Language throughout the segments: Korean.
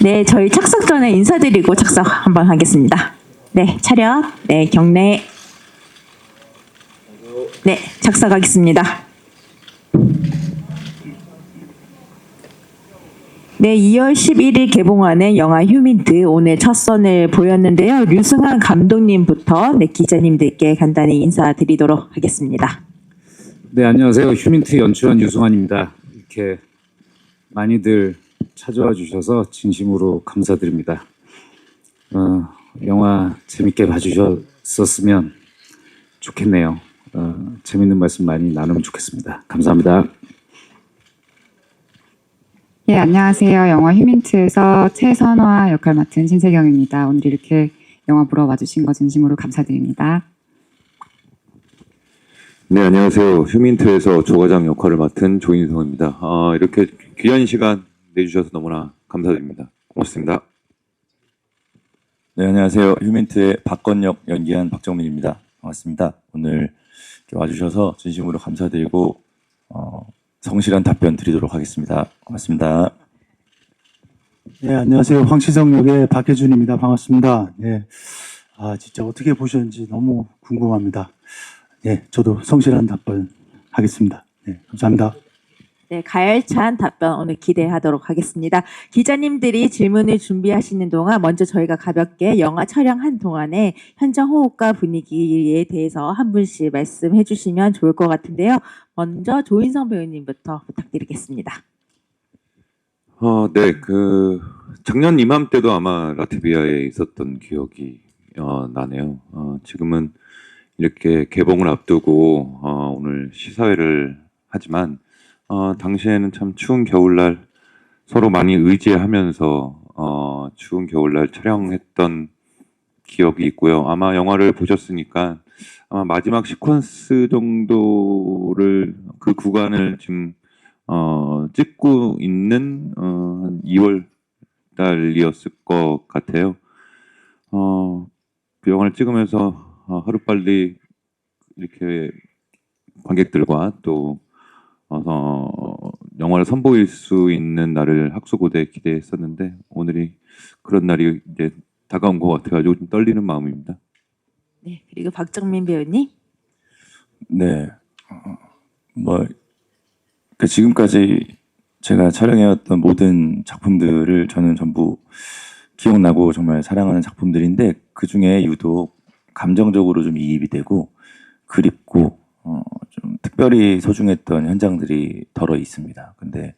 네, 저희 착석 전에 인사드리고 착석 한번 하겠습니다. 네, 차렷, 네, 경례. 네, 착석하겠습니다. 네, 2월 11일 개봉하는 영화 휴민트 오늘 첫 선을 보였는데요. 류승환 감독님부터 기자님들께 간단히 인사드리도록 하겠습니다. 네, 안녕하세요. 휴민트 연출한 유승환입니다. 이렇게 많이들 찾아와 주셔서 진심으로 감사드립니다. 영화 재밌게 봐주셨었으면 좋겠네요. 재밌는 말씀 많이 나누면 좋겠습니다. 감사합니다. 예, 안녕하세요. 영화 휴민트에서 최선화 역할 맡은 신세경입니다. 오늘 이렇게 영화 보러 와주신 거 진심으로 감사드립니다. 네, 안녕하세요. 휴민트에서 조과장 역할을 맡은 조인성입니다. 이렇게 귀한 시간 내주셔서 너무나 감사드립니다. 고맙습니다. 네, 안녕하세요. 휴민트의 박건역 연기한 박정민입니다. 반갑습니다. 오늘 이렇게 와주셔서 진심으로 감사드리고 성실한 답변 드리도록 하겠습니다. 고맙습니다. 네, 안녕하세요. 황치성 역의 박혜준입니다. 반갑습니다. 네, 진짜 어떻게 보셨는지 너무 궁금합니다. 네, 저도 성실한 답변 하겠습니다. 네, 감사합니다. 네, 가열찬 답변 오늘 기대하도록 하겠습니다. 기자님들이 질문을 준비하시는 동안 먼저 저희가 가볍게 영화 촬영한 동안에 현장 호흡과 분위기에 대해서 한 분씩 말씀해 주시면 좋을 것 같은데요. 먼저 조인성 배우님부터 부탁드리겠습니다. 네, 작년 이맘때도 아마 라트비아에 있었던 기억이 나네요. 지금은 이렇게 개봉을 앞두고 오늘 시사회를 하지만 당시에는 참 추운 겨울날 서로 많이 의지하면서 추운 겨울날 촬영했던 기억이 있고요. 아마 영화를 보셨으니까 아마 마지막 시퀀스 정도를 그 구간을 지금 찍고 있는 한 2월 달이었을 것 같아요. 그 영화를 찍으면서 하루빨리 이렇게 관객들과 또 영화를 선보일 수 있는 날을 학수고대에 기대했었는데 오늘이 그런 날이 이제 다가온 것 같아가지고 좀 떨리는 마음입니다. 네, 그리고 박정민 배우님. 네, 지금까지 제가 촬영해왔던 모든 작품들을 저는 전부 기억나고 정말 사랑하는 작품들인데 그 중에 유독 감정적으로 좀 이입이 되고 그립고 좀 특별히 소중했던 현장들이 덜어 있습니다. 근데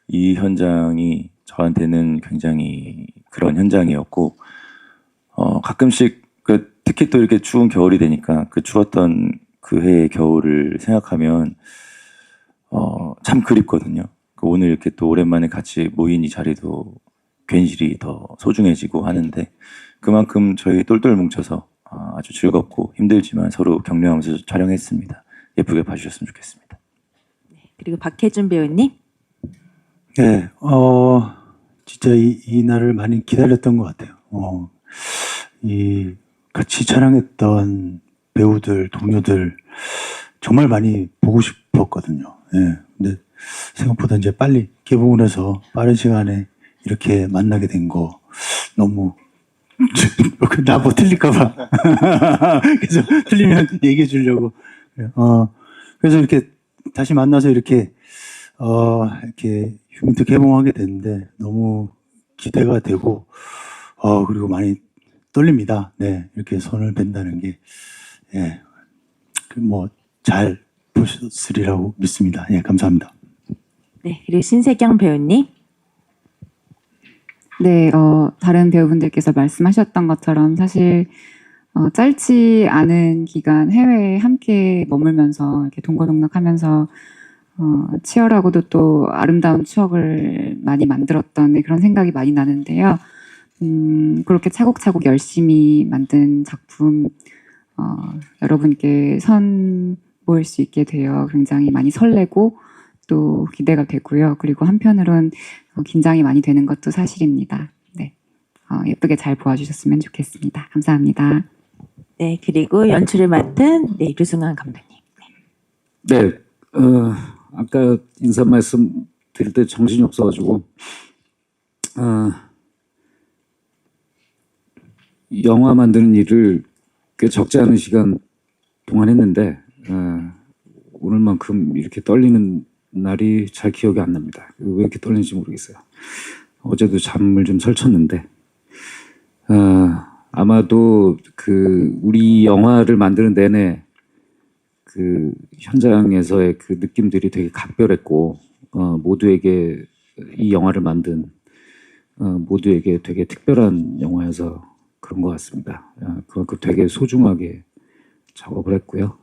이 현장이 저한테는 굉장히 그런 현장이었고 가끔씩 특히 또 이렇게 추운 겨울이 되니까 그 추웠던 그 해의 겨울을 생각하면 참 그립거든요. 오늘 이렇게 또 오랜만에 같이 모인 이 자리도 괜시리 더 소중해지고 하는데 그만큼 저희 똘똘 뭉쳐서 아주 즐겁고 힘들지만 서로 격려하면서 촬영했습니다. 예쁘게 봐주셨으면 좋겠습니다. 네, 그리고 박혜준 배우님. 네, 진짜 이 날을 많이 기다렸던 것 같아요. 같이 촬영했던 배우들, 동료들 정말 많이 보고 싶었거든요. 네, 근데 생각보다 이제 빨리 개봉을 해서 빠른 시간에 이렇게 만나게 된 거 너무 나뭐 틀릴까봐 그래서 틀리면 얘기해 주려고 그래서 이렇게 다시 만나서 이렇게 휴민트 개봉하게 됐는데 너무 기대가 되고 그리고 많이 떨립니다. 네, 이렇게 손을 벤다는 게 뭐 잘 보셨으리라고 믿습니다. 예, 감사합니다. 네, 그리고 신세경 배우님. 네, 다른 배우분들께서 말씀하셨던 것처럼 사실 짧지 않은 기간 해외에 함께 머물면서 이렇게 동거동락하면서 치열하고도 또 아름다운 추억을 많이 만들었던 그런 생각이 많이 나는데요. 그렇게 차곡차곡 열심히 만든 작품 여러분께 선보일 수 있게 되어 굉장히 많이 설레고 또 기대가 되고요. 그리고 한편으론 긴장이 많이 되는 것도 사실입니다. 네, 예쁘게 잘 보아주셨으면 좋겠습니다. 감사합니다. 네, 그리고 연출을 맡은 류승환 감독님. 네, 아까 인사 말씀 드릴 때 정신이 없어가지고 영화 만드는 일을 꽤 적지 않은 시간 동안 했는데 오늘만큼 이렇게 떨리는 날이 잘 기억이 안 납니다. 왜 이렇게 떨리는지 모르겠어요. 어제도 잠을 좀 설쳤는데 아마도 그 우리 영화를 만드는 내내 그 현장에서의 그 느낌들이 되게 각별했고 모두에게 이 영화를 만든 모두에게 되게 특별한 영화여서 그런 것 같습니다. 그만큼 되게 소중하게 작업을 했고요.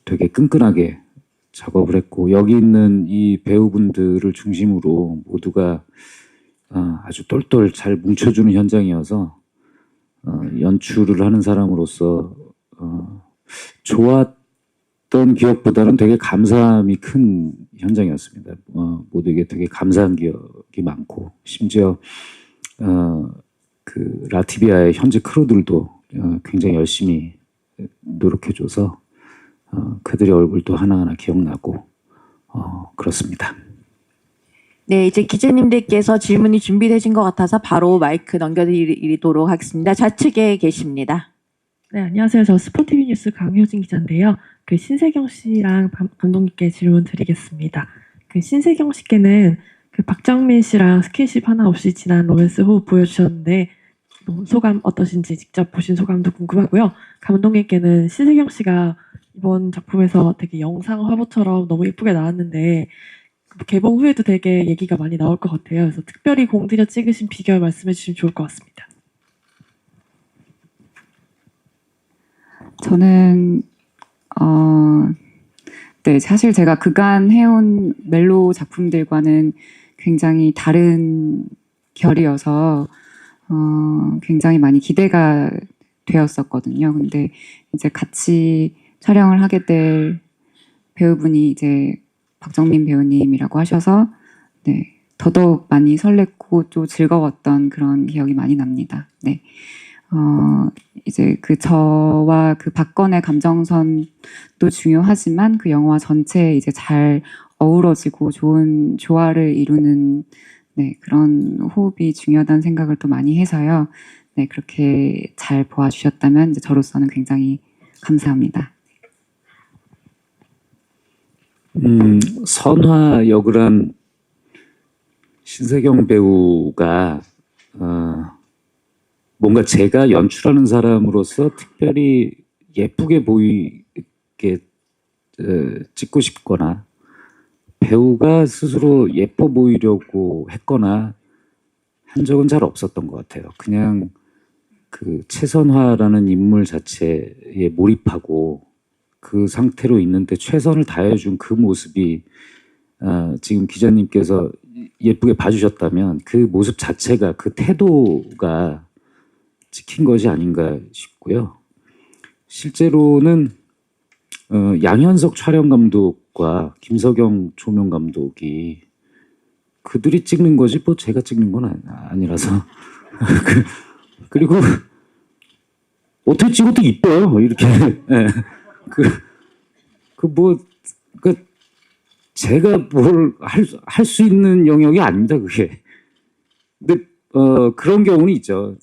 되게 끈끈하게 작업을 했고 여기 있는 이 배우분들을 중심으로 모두가 아주 똘똘 잘 뭉쳐주는 현장이어서 연출을 하는 사람으로서 좋았던 기억보다는 되게 감사함이 큰 현장이었습니다. 모두에게 되게 감사한 기억이 많고 심지어 그 라티비아의 현지 크루들도 굉장히 열심히 노력해줘서 그들의 얼굴도 하나하나 기억나고 그렇습니다. 네, 이제 기자님들께서 질문이 준비되신 것 같아서 바로 마이크 넘겨드리도록 하겠습니다. 좌측에 계십니다. 네, 안녕하세요. 저 스포티비 뉴스 강효진 기자인데요. 그 신세경 씨랑 감독님께 질문 드리겠습니다. 그 신세경 씨께는 그 박정민 씨랑 스킨십 하나 없이 지난 로맨스 호흡 보여주셨는데 소감 어떠신지 직접 보신 소감도 궁금하고요. 감독님께는 신세경 씨가 이번 작품에서 되게 영상 화보처럼 너무 예쁘게 나왔는데 개봉 후에도 되게 얘기가 많이 나올 것 같아요. 그래서 특별히 공들여 찍으신 비결 말씀해 주시면 좋을 것 같습니다. 저는 네, 사실 제가 그간 해온 멜로 작품들과는 굉장히 다른 결이어서 굉장히 많이 기대가 되었었거든요. 근데 이제 같이 촬영을 하게 될 배우분이 이제 박정민 배우님이라고 하셔서 네, 더더욱 많이 설렜고 또 즐거웠던 그런 기억이 많이 납니다. 네. 이제 그 저와 그 박건의 감정선도 중요하지만 그 영화 전체에 이제 잘 어우러지고 좋은 조화를 이루는 네, 그런 호흡이 중요하다는 생각을 또 많이 해서요. 네, 그렇게 잘 보아주셨다면 이제 저로서는 굉장히 감사합니다. 선화 역을 한 신세경 배우가 뭔가 제가 연출하는 사람으로서 특별히 예쁘게 보이게 찍고 싶거나 배우가 스스로 예뻐 보이려고 했거나 한 적은 잘 없었던 것 같아요. 그냥 그 최선화라는 인물 자체에 몰입하고 그 상태로 있는데 최선을 다해준 그 모습이 지금 기자님께서 예쁘게 봐주셨다면 그 모습 자체가 그 태도가 찍힌 것이 아닌가 싶고요. 실제로는 양현석 촬영 감독과 김석영 조명 감독이 그들이 찍는 거지 뭐 제가 찍는 건 아니라서 그리고 어떻게 찍어도 이뻐요 이렇게 네. 그 제가 뭘 할 수 있는 영역이 아닙니다 그게. 근데 그런 경우는 있죠.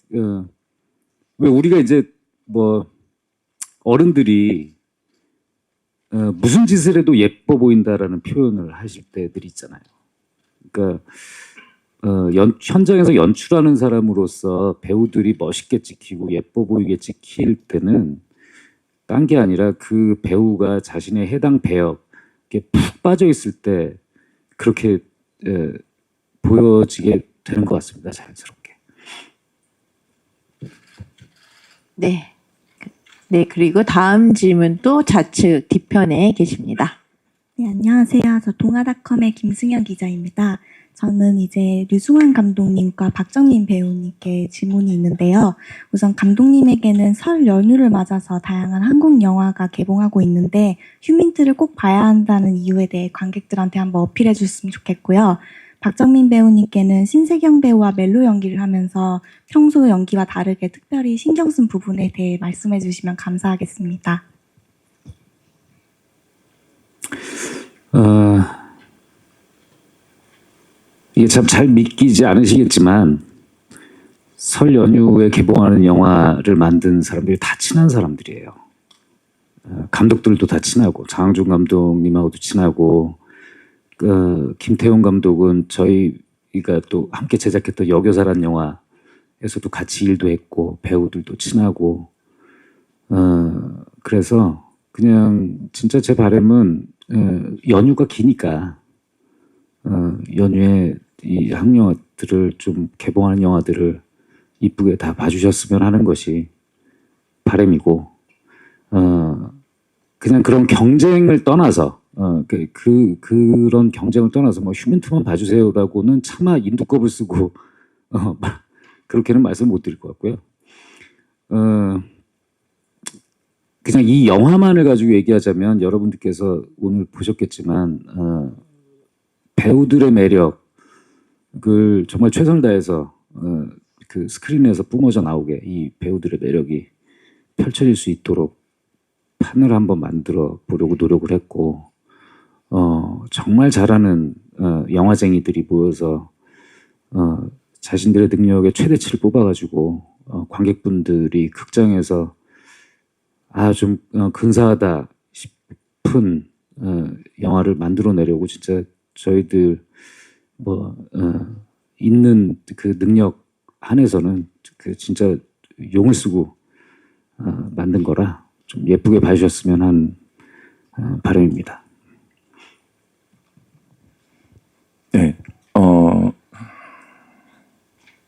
왜 우리가 이제 뭐 어른들이 무슨 짓을 해도 예뻐 보인다라는 표현을 하실 때들이 있잖아요. 그러니까 현장에서 연출하는 사람으로서 배우들이 멋있게 찍히고 예뻐 보이게 찍힐 때는 딴 게 아니라 그 배우가 자신의 해당 배역에 푹 빠져 있을 때 그렇게 보여지게 되는 것 같습니다. 자연스럽게. 네. 네, 그리고 다음 질문 또 좌측 뒤편에 계십니다. 네, 안녕하세요. 저 동아닷컴의 김승현 기자입니다. 저는 이제 류승환 감독님과 박정민 배우님께 질문이 있는데요. 우선 감독님에게는 설 연휴를 맞아서 다양한 한국 영화가 개봉하고 있는데 휴민트를 꼭 봐야 한다는 이유에 대해 관객들한테 한번 어필해 줬으면 좋겠고요. 박정민 배우님께는 신세경 배우와 멜로 연기를 하면서 평소 연기와 다르게 특별히 신경 쓴 부분에 대해 말씀해 주시면 감사하겠습니다. 이게 참 잘 믿기지 않으시겠지만 설 연휴에 개봉하는 영화를 만든 사람들이 다 친한 사람들이에요. 감독들도 다 친하고 장항준 감독님하고도 친하고 김태용 감독은 저희가 또 함께 제작했던 여교사란 영화에서도 같이 일도 했고 배우들도 친하고 그래서 그냥 진짜 제 바람은 연휴가 기니까 연휴에 이 한국 영화들을 좀 개봉하는 영화들을 이쁘게 다 봐주셨으면 하는 것이 바람이고 그냥 그런 경쟁을 떠나서 그런 경쟁을 떠나서 뭐 휴민트만 봐주세요라고는 차마 인두껍을 쓰고 그렇게는 말씀 못 드릴 것 같고요. 그냥 이 영화만을 가지고 얘기하자면 여러분들께서 오늘 보셨겠지만 배우들의 매력을 정말 최선을 다해서 그 스크린에서 뿜어져 나오게 이 배우들의 매력이 펼쳐질 수 있도록 판을 한번 만들어 보려고 노력을 했고 정말 잘하는 영화쟁이들이 모여서 자신들의 능력의 최대치를 뽑아가지고 관객분들이 극장에서 좀 근사하다 싶은 영화를 만들어내려고 진짜 저희들 있는 그 능력 한에서는 그 진짜 용을 쓰고 만든 거라 좀 예쁘게 봐주셨으면 한 바람입니다. 네,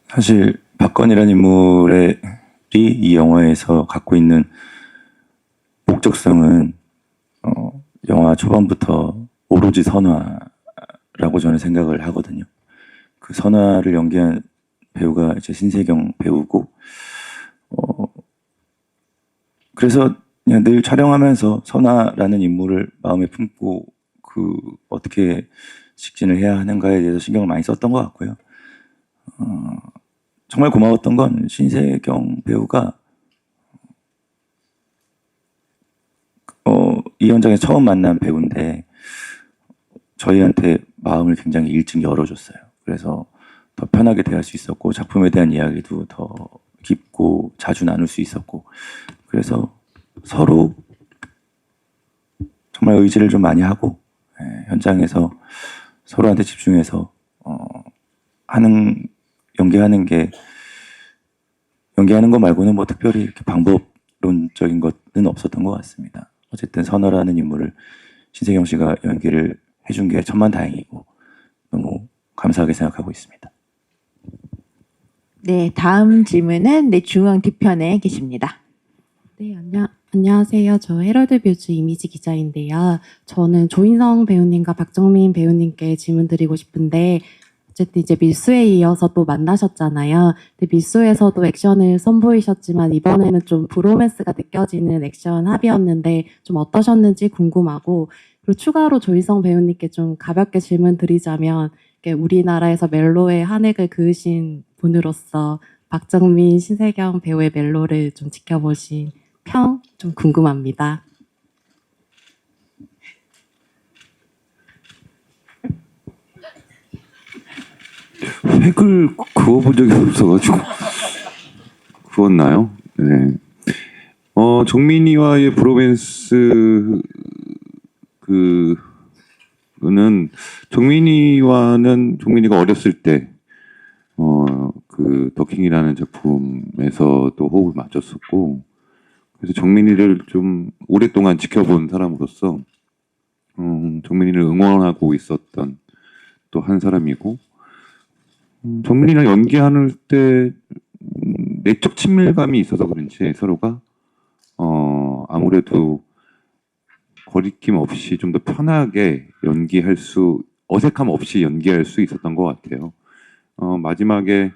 사실 박건이라는 인물이 이 영화에서 갖고 있는 목적성은 영화 초반부터 오로지 선화라고 저는 생각을 하거든요. 그 선화를 연기한 배우가 이제 신세경 배우고 그래서 그냥 늘 촬영하면서 선화라는 인물을 마음에 품고 그 어떻게 직진을 해야 하는가에 대해서 신경을 많이 썼던 것 같고요. 정말 고마웠던 건 신세경 배우가 이 현장에서 처음 만난 배우인데 저희한테 마음을 굉장히 일찍 열어줬어요. 그래서 더 편하게 대할 수 있었고 작품에 대한 이야기도 더 깊고 자주 나눌 수 있었고 그래서 서로 정말 의지를 좀 많이 하고 현장에서 서로한테 집중해서 연기하는 거 말고는 뭐 특별히 이렇게 방법론적인 것은 없었던 것 같습니다. 어쨌든 선화라는 인물을 신세경 씨가 연기를 해준 게 천만다행이고 너무 감사하게 생각하고 있습니다. 네, 다음 질문은 중앙 뒤편에 계십니다. 네, 안녕하세요. 저 헤럴드 뷰즈 이미지 기자인데요. 저는 조인성 배우님과 박정민 배우님께 질문 드리고 싶은데 어쨌든 이제 밀수에 이어서 또 만나셨잖아요. 근데 밀수에서도 액션을 선보이셨지만 이번에는 좀 브로맨스가 느껴지는 액션 합이었는데 좀 어떠셨는지 궁금하고 그리고 추가로 조인성 배우님께 좀 가볍게 질문 드리자면 우리나라에서 멜로의 한 획을 그으신 분으로서 박정민, 신세경 배우의 멜로를 좀 지켜보신 평 좀 궁금합니다. 획을 그어본 적이 없어가지고 그었나요? 네. 정민이와의 브로맨스 그는 정민이가 어렸을 때 그 더킹이라는 작품에서도 호흡을 맞췄었고 그래서 정민이를 좀 오랫동안 지켜본 사람으로서 정민이를 응원하고 있었던 또 한 사람이고 정민이랑 연기할 때 내적 친밀감이 있어서 그런지 서로가 아무래도 거리낌 없이 좀 더 편하게 어색함 없이 연기할 수 있었던 것 같아요. 마지막에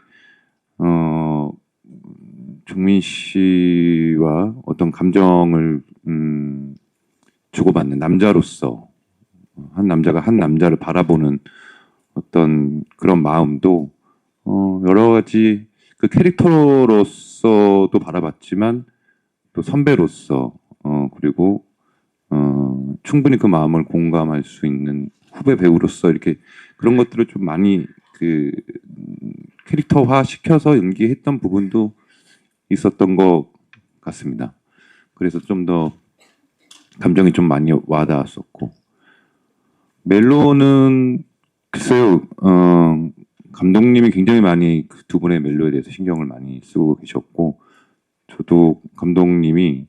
정민 씨와 어떤 감정을 주고받는 남자로서 한 남자가 한 남자를 바라보는 어떤 그런 마음도 여러 가지 그 캐릭터로서도 바라봤지만 또 선배로서 그리고 충분히 그 마음을 공감할 수 있는 후배 배우로서 이렇게 그런 것들을 좀 많이 캐릭터화 시켜서 연기했던 부분도 있었던 것 같습니다. 그래서 좀 더 감정이 좀 많이 와닿았었고, 멜로는 글쎄요, 감독님이 굉장히 많이 그 두 분의 멜로에 대해서 신경을 많이 쓰고 계셨고, 저도 감독님이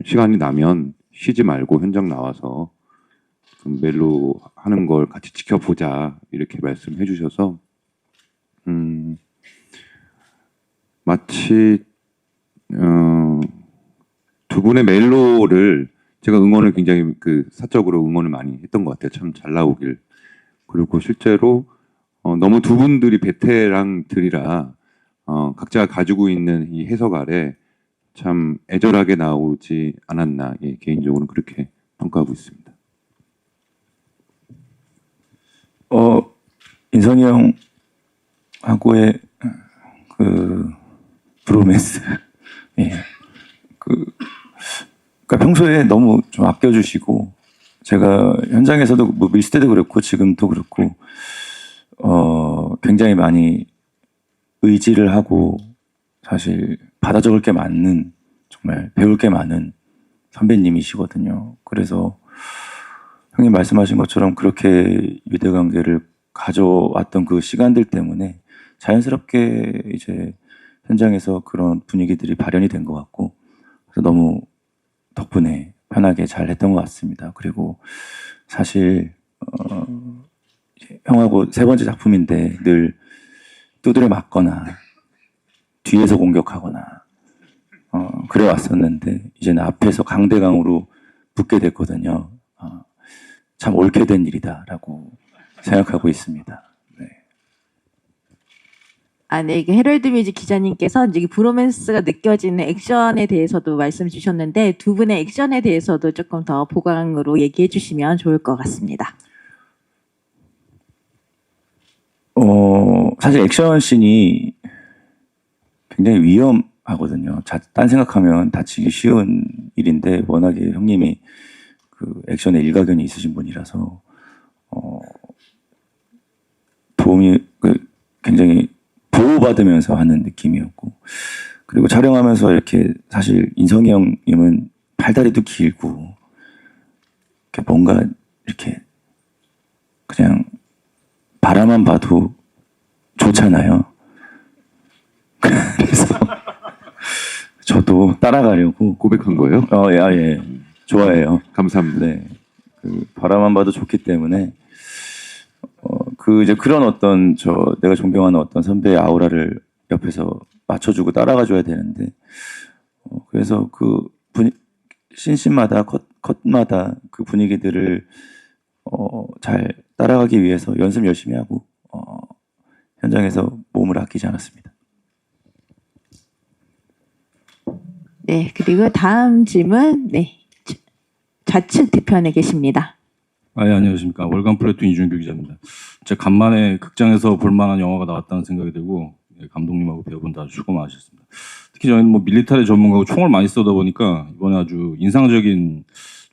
시간이 나면 쉬지 말고 현장 나와서 그 멜로 하는 걸 같이 지켜보자 이렇게 말씀해 주셔서 마치 두 분의 멜로를 제가 응원을 굉장히 그 사적으로 응원을 많이 했던 것 같아요. 참 잘 나오길. 그리고 실제로 너무 두 분들이 베테랑들이라 각자가 가지고 있는 이 해석 아래 참 애절하게 나오지 않았나, 예, 개인적으로는 그렇게 평가하고 있습니다. 인성이 형하고의 그 브로맨스, 예, 그러니까 평소에 너무 좀 아껴주시고, 제가 현장에서도 뭐 밀수 때도 그렇고 지금도 그렇고 굉장히 많이 의지를 하고 사실 받아 적을 게 많은, 정말 배울 게 많은 선배님이시거든요. 그래서 형님 말씀하신 것처럼 그렇게 유대관계를 가져왔던 그 시간들 때문에 자연스럽게 이제 현장에서 그런 분위기들이 발현이 된 것 같고, 그래서 너무 덕분에 편하게 잘 했던 것 같습니다. 그리고 사실 형하고 세 번째 작품인데 늘 두드려 맞거나 뒤에서 공격하거나 그래 왔었는데, 이제는 앞에서 강대강으로 붙게 됐거든요. 참 옳게 된 일이다라고 생각하고 있습니다. 네. 네, 이게 헤럴드 뮤직 기자님께서 이제 브로맨스가 느껴지는 액션에 대해서도 말씀 주셨는데 두 분의 액션에 대해서도 조금 더 보강으로 얘기해 주시면 좋을 것 같습니다. 사실 액션 씬이 굉장히 위험하거든요. 딴 생각하면 다치기 쉬운 일인데, 워낙에 형님이 그 액션에 일가견이 있으신 분이라서 도움이 굉장히 보호받으면서 하는 느낌이었고, 그리고 촬영하면서 이렇게 사실 인성이 형님은 팔다리도 길고 이렇게 뭔가 이렇게 그냥 바라만 봐도 좋잖아요. 그래서 저도 따라가려고. 고백한 거예요? 예. 좋아해요. 감사합니다. 네. 그 바라만 봐도 좋기 때문에 그 이제 그런 어떤 내가 존경하는 어떤 선배의 아우라를 옆에서 맞춰주고 따라가줘야 되는데, 그래서 그 씬마다 컷마다 그 분위기들을 잘 따라가기 위해서 연습 열심히 하고 현장에서 몸을 아끼지 않았습니다. 네, 그리고 다음 질문, 네, 좌측 뒤편에 계십니다. 안녕하십니까. 월간 플래툰 이준규 기자입니다. 제가 간만에 극장에서 볼만한 영화가 나왔다는 생각이 들고, 감독님하고 배우분들 아주 수고 많으셨습니다. 특히 저희는 뭐 밀리터리 전문가고 총을 많이 쏘다 보니까 이번에 아주 인상적인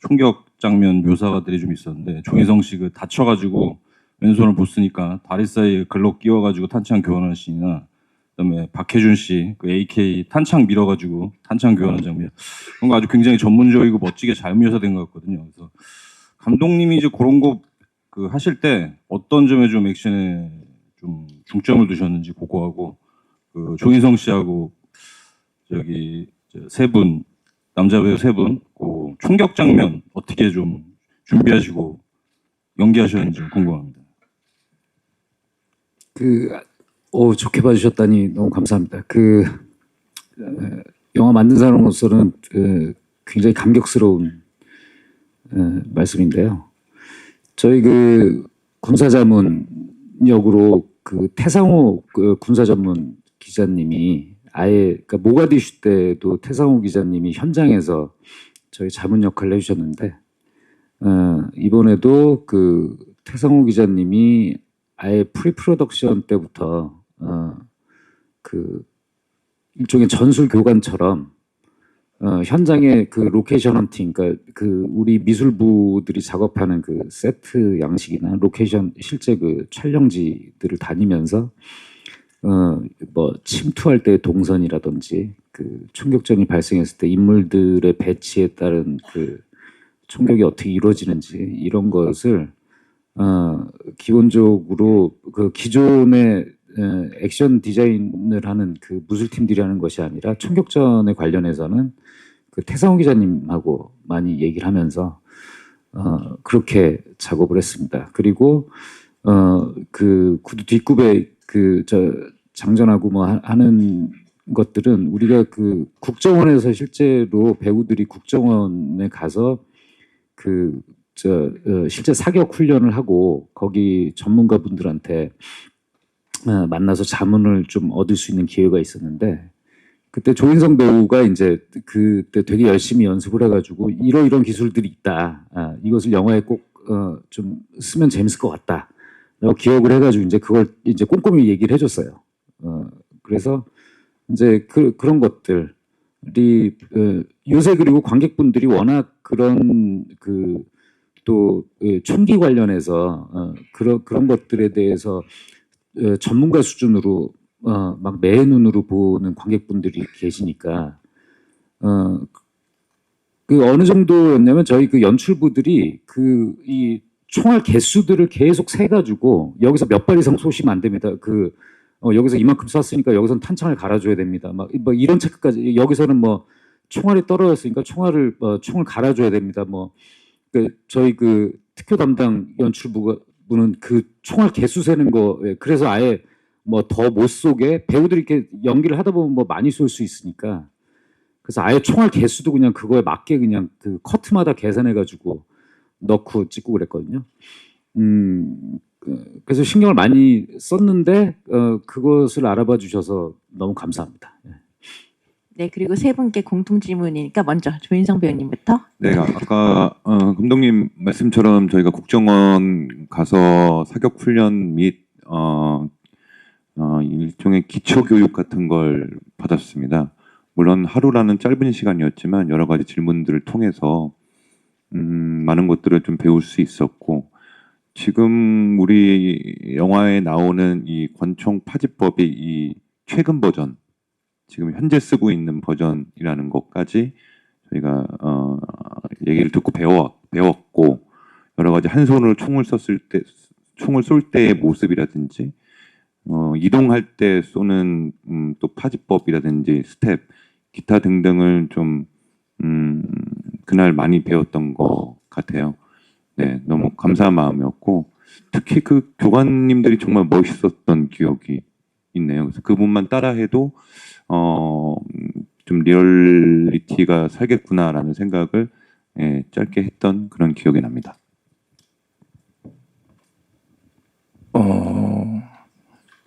총격 장면 묘사가들이 좀 있었는데, 조인성 씨 그 다쳐가지고 왼손을 못 쓰니까 다리 사이에 글록 끼워가지고 탄창 교환하는 씬이나, 그다음에 박해준 씨 그 AK 탄창 밀어가지고 탄창 교환하는 장면, 그런 거 아주 굉장히 전문적이고 멋지게 잘 묘사된 것 같거든요. 그래서 감독님이 이제 그런 거 그 하실 때 어떤 점에 좀 액션에 좀 중점을 두셨는지 그거하고, 그 조인성 씨하고 저기 세 분, 남자 배우 세 분 그 총격 장면 어떻게 좀 준비하시고 연기하셨는지 궁금합니다. 좋게 봐주셨다니 너무 감사합니다. 영화 만든 사람으로서는 굉장히 감격스러운 말씀인데요. 저희 그 군사자문 역으로 그 태상호 그 군사전문 기자님이 그러니까 모가디슈 때도 태상호 기자님이 현장에서 저희 자문 역할을 해주셨는데, 이번에도 그 태상호 기자님이 아예 프리프로덕션 때부터 그 일종의 전술 교관처럼 현장의 그 로케이션 헌팅, 그러니까 그 우리 미술부들이 작업하는 그 세트 양식이나 로케이션 실제 그 촬영지들을 다니면서 뭐 침투할 때 동선이라든지 그 총격전이 발생했을 때 인물들의 배치에 따른 그 총격이 어떻게 이루어지는지 이런 것을 기본적으로 그 기존의 액션 디자인을 하는 그 무술팀들이 하는 것이 아니라 총격전에 관련해서는 그 태상호 기자님하고 많이 얘기를 하면서 그렇게 작업을 했습니다. 그리고 그 구두 뒷굽에 그 장전하고 뭐 하는 것들은 우리가 그 국정원에서 실제로 배우들이 국정원에 가서 실제 사격 훈련을 하고 거기 전문가분들한테 만나서 자문을 좀 얻을 수 있는 기회가 있었는데 그때 조인성 배우가 이제 그때 되게 열심히 연습을 해가지고 이런 기술들이 있다. 이것을 영화에 꼭 좀 쓰면 재밌을 것 같다. 라고 기억을 해가지고 이제 그걸 이제 꼼꼼히 얘기를 해줬어요. 그래서 이제 그런 것들이 요새 그리고 관객분들이 워낙 그런 또 총기 관련해서 그런 것들에 대해서 전문가 수준으로 막 매 눈으로 보는 관객분들이 계시니까 그 어느 정도였냐면 저희 그 연출부들이 이 총알 개수들을 계속 세가지고 여기서 몇 발 이상 쏘시면 안 됩니다. 여기서 이만큼 쐈으니까 여기서는 탄창을 갈아줘야 됩니다. 막 이런 체크까지 여기서는 뭐 총알이 떨어졌으니까 총을 갈아줘야 됩니다. 저희 그 특효 담당 연출부는 그 총알 개수 세는 거 그래서 아예 뭐 더 못 쏘게 배우들이 이렇게 연기를 하다 보면 뭐 많이 쏠 수 있으니까 그래서 아예 총알 개수도 그냥 그거에 맞게 그냥 그 커트마다 계산해 가지고 넣고 찍고 그랬거든요. 그래서 신경을 많이 썼는데 그것을 알아봐 주셔서 너무 감사합니다. 네, 그리고 세 분께 공통 질문이니까 먼저 조인성 배우님부터. 네, 아까 감독님 말씀처럼 저희가 국정원 가서 사격 훈련 및 일종의 기초 교육 같은 걸 받았습니다. 물론 하루라는 짧은 시간이었지만 여러 가지 질문들을 통해서 많은 것들을 좀 배울 수 있었고 지금 우리 영화에 나오는 이 권총 파지법의 이 최근 버전 지금 현재 쓰고 있는 버전이라는 것까지 저희가 얘기를 듣고 배웠고 여러 가지 한 손으로 총을 쏠 때의 모습이라든지 이동할 때 쏘는 또 파지법이라든지 스텝 기타 등등을 좀 그날 많이 배웠던 것 같아요. 네, 너무 감사한 마음이었고 특히 그 교관님들이 정말 멋있었던 기억이 있네요. 그래서 그분만 따라해도 좀 리얼리티가 살겠구나라는 생각을 짧게 했던 그런 기억이 납니다.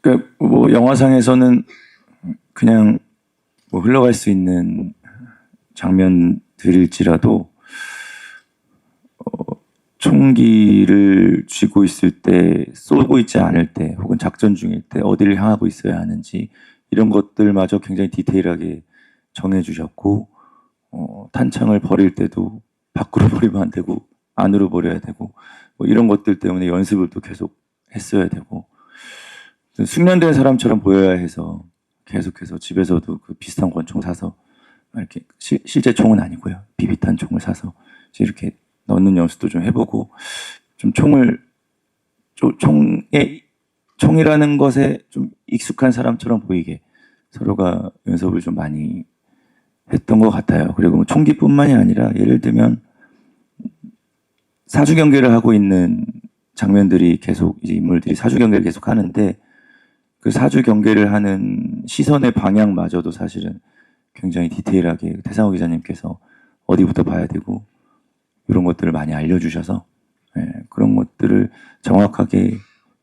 그러니까 뭐 영화상에서는 그냥 뭐 흘러갈 수 있는 장면들일지라도 총기를 쥐고 있을 때, 쏘고 있지 않을 때, 혹은 작전 중일 때 어디를 향하고 있어야 하는지 이런 것들마저 굉장히 디테일하게 정해주셨고 탄창을 버릴 때도 밖으로 버리면 안 되고 안으로 버려야 되고 뭐 이런 것들 때문에 연습을 또 계속 했어야 되고 숙련된 사람처럼 보여야 해서 계속해서 집에서도 그 비슷한 권총 사서 이렇게 실제 총은 아니고요. 비비탄 총을 사서 이렇게 넣는 연습도 좀 해보고 좀 총이라는 것에 좀 익숙한 사람처럼 보이게 서로가 연습을 좀 많이 했던 것 같아요. 그리고 총기뿐만이 아니라 예를 들면 사주 경계를 하고 있는 장면들이 계속 이제 인물들이 사주 경계를 계속 하는데 그 사주 경계를 하는 시선의 방향마저도 사실은 굉장히 디테일하게 태상호 기자님께서 어디부터 봐야 되고 이런 것들을 많이 알려주셔서 그런 것들을 정확하게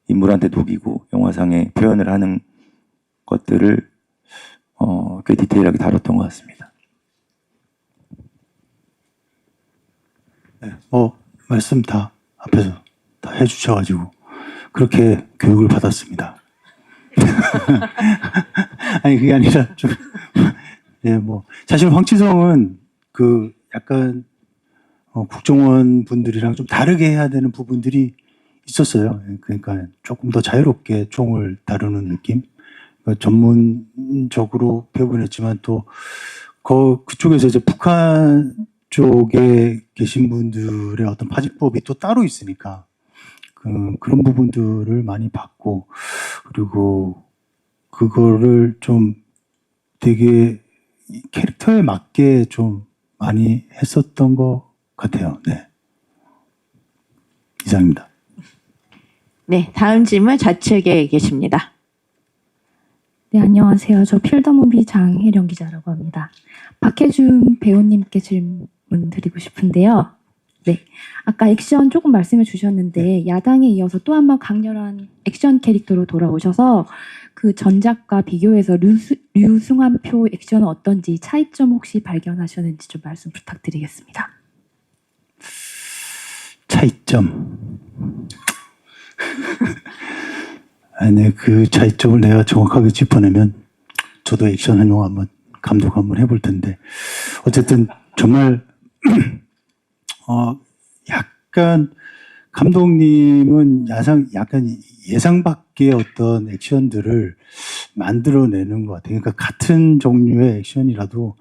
인물한테 녹이고 영화상에 표현을 하는 것들을 꽤 디테일하게 다뤘던 것 같습니다. 네, 말씀 다 앞에서 다 해주셔가지고 그렇게 교육을 받았습니다. 아니 그게 아니라 좀 사실 황치성은 그 약간 국정원 분들이랑 좀 다르게 해야 되는 부분들이 있었어요. 그러니까 조금 더 자유롭게 총을 다루는 느낌. 그러니까 전문적으로 배우긴 했지만 또 그쪽에서 이제 북한 쪽에 계신 분들의 어떤 파지법이 또 따로 있으니까 그런 부분들을 많이 봤고, 그리고 그거를 좀 되게 캐릭터에 맞게 좀 많이 했었던 것 같아요. 네. 이상입니다. 네, 다음 질문 좌측에 계십니다. 네, 안녕하세요. 저 필더무비 장혜령 기자라고 합니다. 박해준 배우님께 질문 드리고 싶은데요. 네, 아까 액션 조금 말씀해 주셨는데 야당에 이어서 또 한 번 강렬한 액션 캐릭터로 돌아오셔서 그 전작과 비교해서 류승환표 액션은 어떤지 차이점 혹시 발견하셨는지 좀 말씀 부탁드리겠습니다. 차이점. 아니, 그 차이점을 내가 정확하게 짚어내면 저도 액션 한 영화 한번 감독 한번 해볼 텐데, 어쨌든 정말 약간 감독님은 약간 예상 밖의 어떤 액션들을 만들어내는 것 같아요. 그러니까 같은 종류의 액션이라도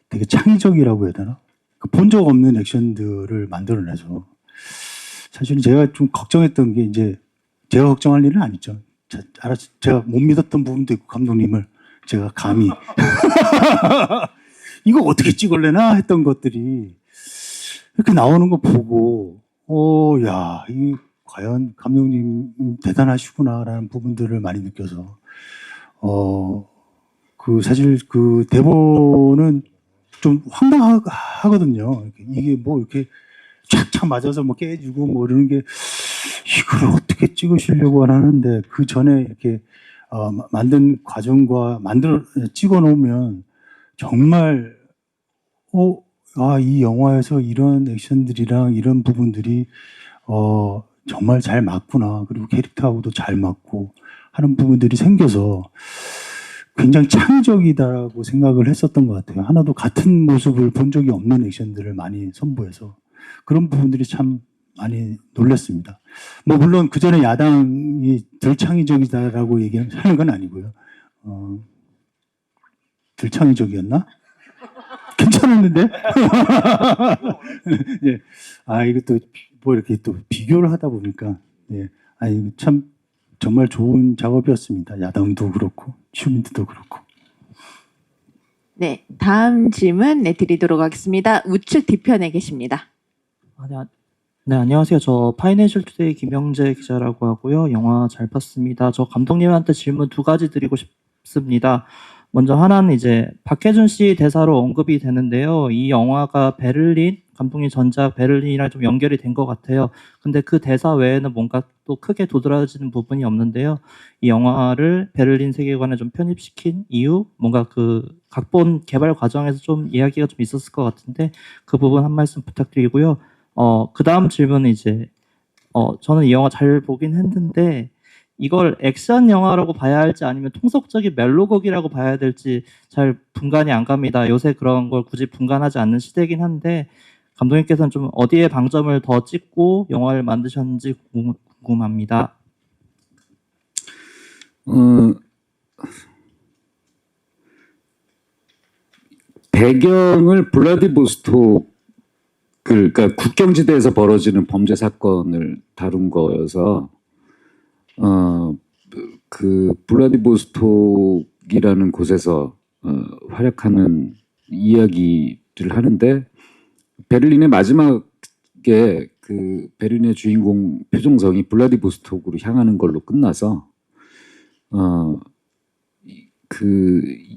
되게 창의적이라고 해야 되나? 본 적 없는 액션들을 만들어내서, 사실은 제가 좀 걱정했던 게, 이제 제가 걱정할 일은 아니죠. 제가 못 믿었던 부분도 있고, 감독님을 제가 감히 이거 어떻게 찍을래나 했던 것들이 이렇게 나오는 거 보고, 야, 이 과연 감독님 대단하시구나라는 부분들을 많이 느껴서, 사실 그 대본은 좀 황당하거든요. 이게 뭐 이렇게 착착 맞아서 뭐 깨지고 뭐 이러는 게, 이걸 어떻게 찍으시려고 하는데, 그 전에 이렇게 만든 과정과 찍어 놓으면 정말 이 영화에서 이런 액션들이랑 이런 부분들이 정말 잘 맞구나, 그리고 캐릭터하고도 잘 맞고 하는 부분들이 생겨서 굉장히 창의적이다라고 생각을 했었던 것 같아요. 하나도 같은 모습을 본 적이 없는 액션들을 많이 선보여서 그런 부분들이 참 많이 놀랐습니다. 뭐 물론 그 전에 야당이 덜 창의적이다라고 얘기하는 건 아니고요. 덜 창의적이었나? 괜찮았는데? 예. 이것도 뭐 이렇게 또 비교를 하다 보니까, 예. 이거 참 정말 좋은 작업이었습니다. 야당도 그렇고 시민들도 그렇고. 네, 다음 질문 드리도록 하겠습니다. 우측 뒤편에 계십니다. 네, 안녕하세요. 저 파이낸셜 투데이 김영재 기자라고 하고요. 영화 잘 봤습니다. 저 감독님한테 질문 두 가지 드리고 싶습니다. 먼저 하나는 이제 박해준 씨 대사로 언급이 되는데요. 이 영화가 베를린, 감독님 전작 베를린이랑 좀 연결이 된 것 같아요. 근데 그 대사 외에는 뭔가 또 크게 도드라지는 부분이 없는데요. 이 영화를 베를린 세계관에 좀 편입시킨 이유, 뭔가 그 각본 개발 과정에서 좀 이야기가 좀 있었을 것 같은데 그 부분 한 말씀 부탁드리고요. 그 다음 질문은 이제 저는 이 영화 잘 보긴 했는데 이걸 액션 영화라고 봐야 할지 아니면 통속적인 멜로곡이라고 봐야 될지 잘 분간이 안 갑니다. 요새 그런 걸 굳이 분간하지 않는 시대이긴 한데 감독님께서는 좀 어디에 방점을 더 찍고 영화를 만드셨는지 궁금합니다. 배경을 블라디보스토크, 그러니까 국경지대에서 벌어지는 범죄 사건을 다룬 거여서 그 블라디보스톡이라는 곳에서 활약하는 이야기를 하는데, 베를린의 마지막에 그 베를린의 주인공 표정성이 블라디보스톡으로 향하는 걸로 끝나서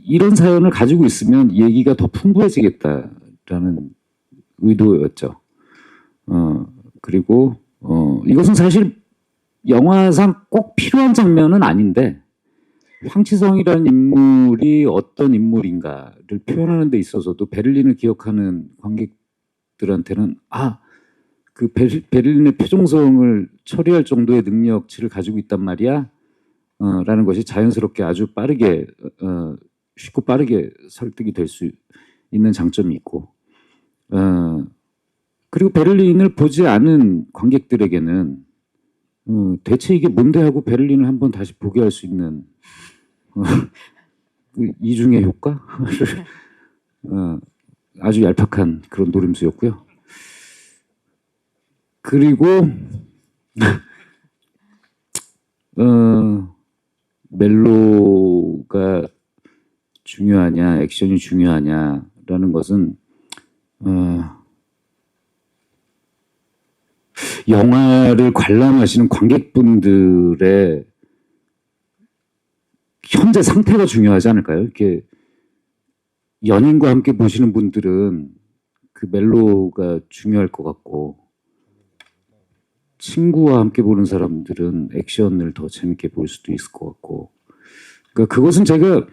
이런 사연을 가지고 있으면 얘기가 더 풍부해지겠다라는 의도였죠. 그리고 이것은 사실 영화상 꼭 필요한 장면은 아닌데, 황치성이라는 인물이 어떤 인물인가를 표현하는 데 있어서도 베를린을 기억하는 관객들한테는 그 베를린의 표정성을 처리할 정도의 능력치를 가지고 있단 말이야 라는 것이 자연스럽게 아주 빠르게 쉽고 빠르게 설득이 될 수 있는 장점이 있고, 그리고 베를린을 보지 않은 관객들에게는 대체 이게 뭔데 하고 베를린을 한번 다시 보게 할 수 있는 그 이중의 효과? 아주 얄팍한 그런 노림수였고요. 그리고 멜로가 중요하냐, 액션이 중요하냐라는 것은 영화를 관람하시는 관객분들의 현재 상태가 중요하지 않을까요? 이렇게 연인과 함께 보시는 분들은 그 멜로가 중요할 것 같고, 친구와 함께 보는 사람들은 액션을 더 재밌게 볼 수도 있을 것 같고, 그러니까 그것은 제가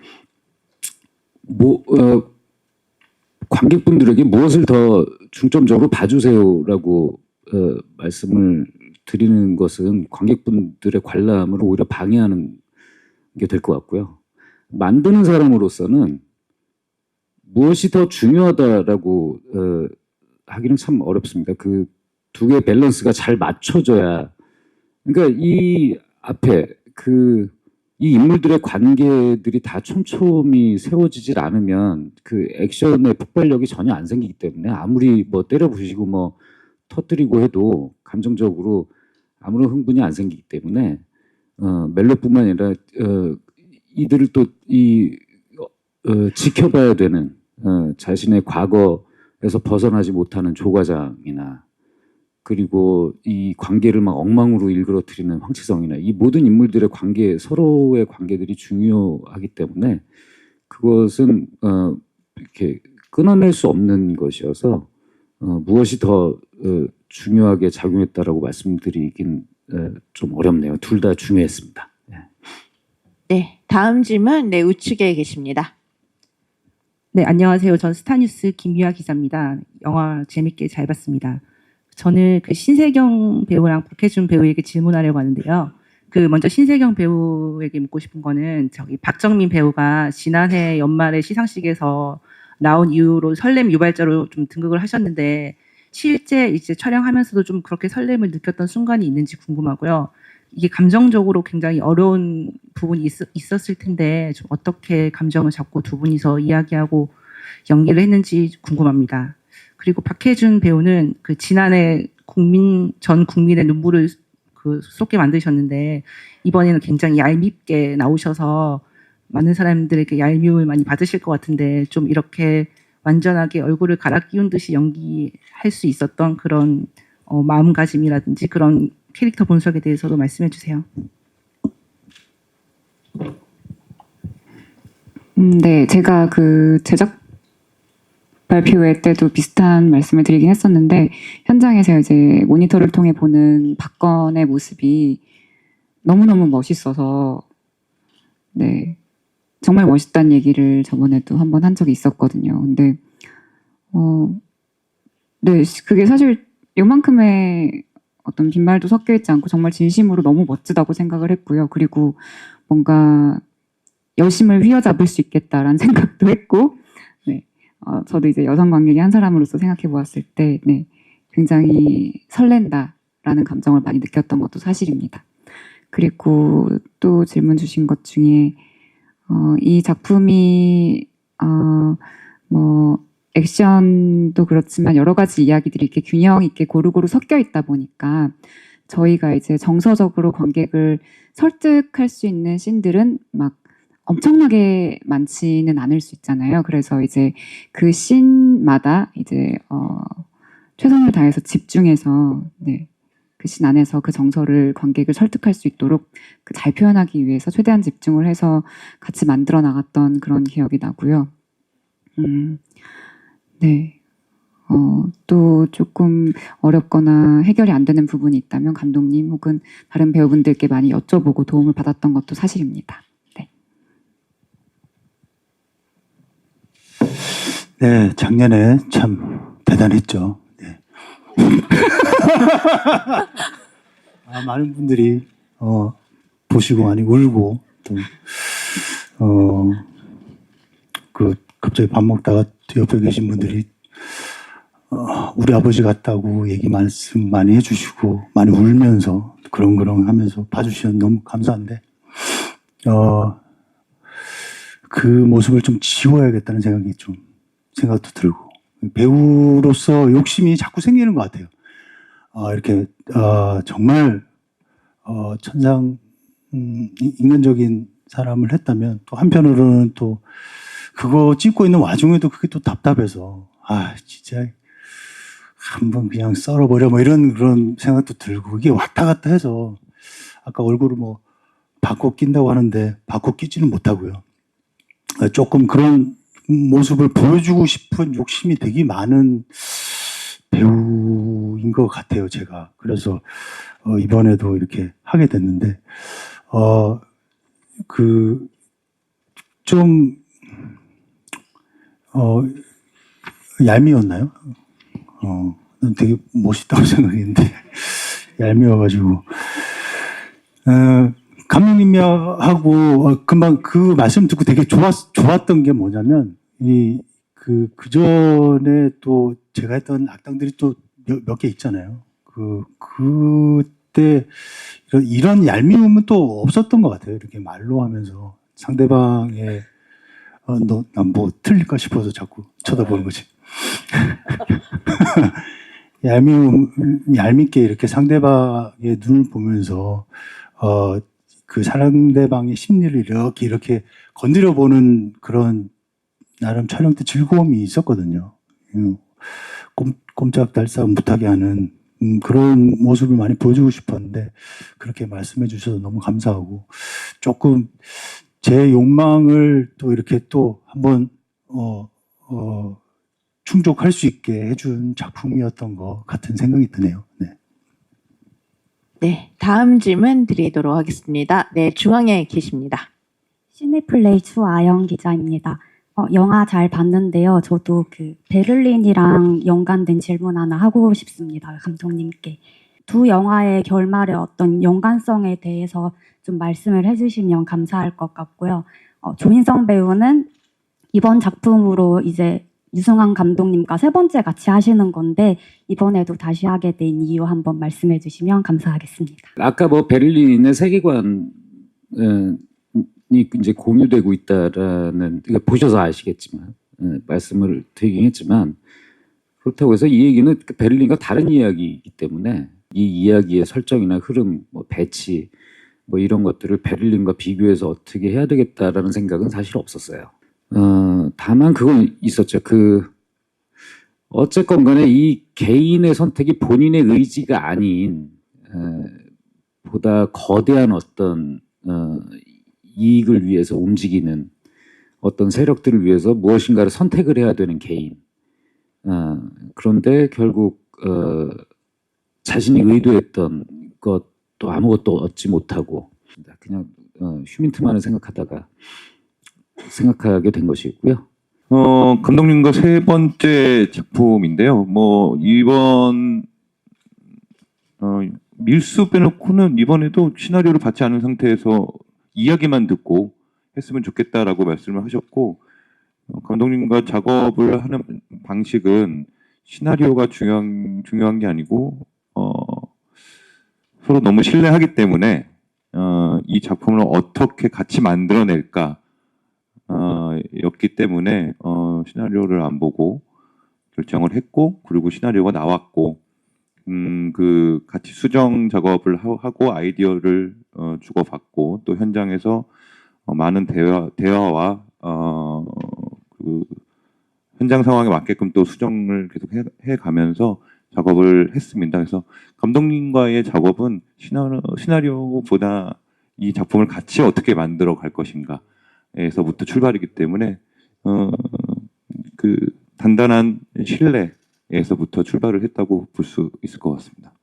관객분들에게 무엇을 더 중점적으로 봐주세요라고 말씀을 드리는 것은 관객분들의 관람을 오히려 방해하는 게 될 것 같고요. 만드는 사람으로서는 무엇이 더 중요하다라고 하기는 참 어렵습니다. 그 두 개의 밸런스가 잘 맞춰져야, 그러니까 이 앞에 이 인물들의 관계들이 다 촘촘히 세워지질 않으면 그 액션의 폭발력이 전혀 안 생기기 때문에 아무리 뭐 때려 부시고 뭐 터뜨리고 해도 감정적으로 아무런 흥분이 안 생기기 때문에 멜로뿐만 아니라 이들을 또 지켜봐야 되는 자신의 과거에서 벗어나지 못하는 조과장이나, 그리고 이 관계를 막 엉망으로 일그러뜨리는 황치성이나, 이 모든 인물들의 관계, 서로의 관계들이 중요하기 때문에 그것은 이렇게 끊어낼 수 없는 것이어서 무엇이 더 중요하게 작용했다라고 말씀드리긴 좀 어렵네요. 둘 다 중요했습니다. 네, 다음 질문 우측에 계십니다. 네, 안녕하세요. 전 스타뉴스 김유아 기자입니다. 영화 재밌게 잘 봤습니다. 저는 그 신세경 배우랑 박해준 배우에게 질문하려고 하는데요. 먼저 신세경 배우에게 묻고 싶은 거는 박정민 배우가 지난해 연말에 시상식에서 나온 이후로 설렘 유발자로 좀 등극을 하셨는데, 실제 이제 촬영하면서도 좀 그렇게 설렘을 느꼈던 순간이 있는지 궁금하고요. 이게 감정적으로 굉장히 어려운 부분이 있었을 텐데 좀 어떻게 감정을 잡고 두 분이서 이야기하고 연기를 했는지 궁금합니다. 그리고 박해준 배우는 지난해 전 국민의 눈물을 쏟게 만드셨는데, 이번에는 굉장히 얄밉게 나오셔서 많은 사람들에게 얄미움을 많이 받으실 것 같은데, 좀 이렇게 완전하게 얼굴을 갈아 끼운 듯이 연기할 수 있었던 그런 마음가짐이라든지 그런 캐릭터 분석에 대해서도 말씀해 주세요. 네, 제가 제작 발표회 때도 비슷한 말씀을 드리긴 했었는데, 현장에서 이제 모니터를 통해 보는 박건의 모습이 너무너무 멋있어서, 네, 정말 멋있다는 얘기를 저번에도 한번 한 적이 있었거든요. 근데 네, 그게 사실 요만큼의 어떤 빈말도 섞여 있지 않고 정말 진심으로 너무 멋지다고 생각을 했고요. 그리고 뭔가 여심을 휘어잡을 수 있겠다라는 생각도 했고, 네, 저도 이제 여성 관객의 한 사람으로서 생각해 보았을 때, 네, 굉장히 설렌다라는 감정을 많이 느꼈던 것도 사실입니다. 그리고 또 질문 주신 것 중에 이 작품이 뭐 액션도 그렇지만 여러 가지 이야기들이 이렇게 균형 있게 고루고루 섞여 있다 보니까 저희가 이제 정서적으로 관객을 설득할 수 있는 씬들은 막 엄청나게 많지는 않을 수 있잖아요. 그래서 이제 그 씬마다 이제 최선을 다해서 집중해서, 네, 그 씬 안에서 그 정서를 관객을 설득할 수 있도록 잘 표현하기 위해서 최대한 집중을 해서 같이 만들어 나갔던 그런 기억이 나고요. 네. 또 조금 어렵거나 해결이 안 되는 부분이 있다면 감독님 혹은 다른 배우분들께 많이 여쭤보고 도움을 받았던 것도 사실입니다. 네. 네, 작년에 참 대단했죠. 네. 많은 분들이 보시고 많이 울고 또 갑자기 밥 먹다가 옆에 계신 분들이 우리 아버지 같다고 얘기 말씀 많이 해주시고 많이 울면서 그렁그렁 하면서 봐주시면 너무 감사한데 그 모습을 좀 지워야겠다는 생각도 들고 배우로서 욕심이 자꾸 생기는 것 같아요. 이렇게 정말 천상 인간적인 사람을 했다면 또 한편으로는 또 그거 찍고 있는 와중에도 그게 또 답답해서 진짜 한번 그냥 썰어버려 뭐 이런 그런 생각도 들고 이게 왔다 갔다 해서 아까 얼굴을 뭐 바꿔 낀다고 하는데 바꿔 끼지는 못하고요. 조금 그런 모습을 보여주고 싶은 욕심이 되게 많은 배우인 것 같아요, 제가. 그래서 이번에도 이렇게 하게 됐는데 좀 얄미웠나요? 난 되게 멋있다고 생각했는데 얄미워가지고 감독님하고 금방 그 말씀 듣고 되게 좋았던 게 뭐냐면 그 전에 또 제가 했던 악당들이 또 몇 개 있잖아요. 그때 이런 얄미움은 또 없었던 것 같아요. 이렇게 말로 하면서 상대방의 난 뭐 틀릴까 싶어서 자꾸 쳐다보는 거지. 얄밉게 이렇게 상대방의 눈을 보면서 그 상대방의 심리를 이렇게 건드려 보는 그런 나름 촬영 때 즐거움이 있었거든요. 꼼짝달싹 못하게 하는 그런 모습을 많이 보여주고 싶었는데 그렇게 말씀해 주셔서 너무 감사하고 조금 제 욕망을 또 이렇게 또 한번 충족할 수 있게 해준 작품이었던 것 같은 생각이 드네요. 네. 네, 다음 질문 드리도록 하겠습니다. 네, 중앙에 계십니다. 시네플레이 추아영 기자입니다. 영화 잘 봤는데요. 저도 그 베를린이랑 연관된 질문 하나 하고 싶습니다. 감독님께. 두 영화의 결말의 어떤 연관성에 대해서 좀 말씀을 해주시면 감사할 것 같고요. 조인성 배우는 이번 작품으로 이제 유승환 감독님과 세 번째 같이 하시는 건데 이번에도 다시 하게 된 이유 한번 말씀해 주시면 감사하겠습니다. 아까 뭐 베를린의 세계관이 이제 공유되고 있다라는 보셔서 아시겠지만 말씀을 드리긴 했지만 그렇다고 해서 이 얘기는 베를린과 다른 이야기이기 때문에 이 이야기의 설정이나 흐름, 뭐 배치 뭐 이런 것들을 베를린과 비교해서 어떻게 해야 되겠다라는 생각은 사실 없었어요. 다만 그건 있었죠. 어쨌건 간에 이 개인의 선택이 본인의 의지가 아닌 보다 거대한 어떤 이익을 위해서 움직이는 어떤 세력들을 위해서 무엇인가를 선택을 해야 되는 개인. 그런데 결국 자신이 의도했던 것도 아무것도 얻지 못하고 그냥 휴민트만을 생각하게 된 것이고요. 감독님과 세 번째 작품인데요. 뭐 이번 밀수 빼놓고는 이번에도 시나리오를 받지 않은 상태에서 이야기만 듣고 했으면 좋겠다라고 말씀을 하셨고 감독님과 작업을 하는 방식은 시나리오가 중요한 게 아니고 서로 너무 신뢰하기 때문에 이 작품을 어떻게 같이 만들어낼까 였기 때문에 시나리오를 안 보고 결정을 했고 그리고 시나리오가 나왔고 그 같이 수정 작업을 하고 아이디어를 주고받고 또 현장에서 많은 대화와 그 현장 상황에 맞게끔 또 수정을 계속 해가면서 작업을 했습니다. 그래서 감독님과의 작업은 시나리오보다 이 작품을 같이 어떻게 만들어 갈 것인가에서부터 출발이기 때문에 그 단단한 신뢰에서부터 출발을 했다고 볼 수 있을 것 같습니다.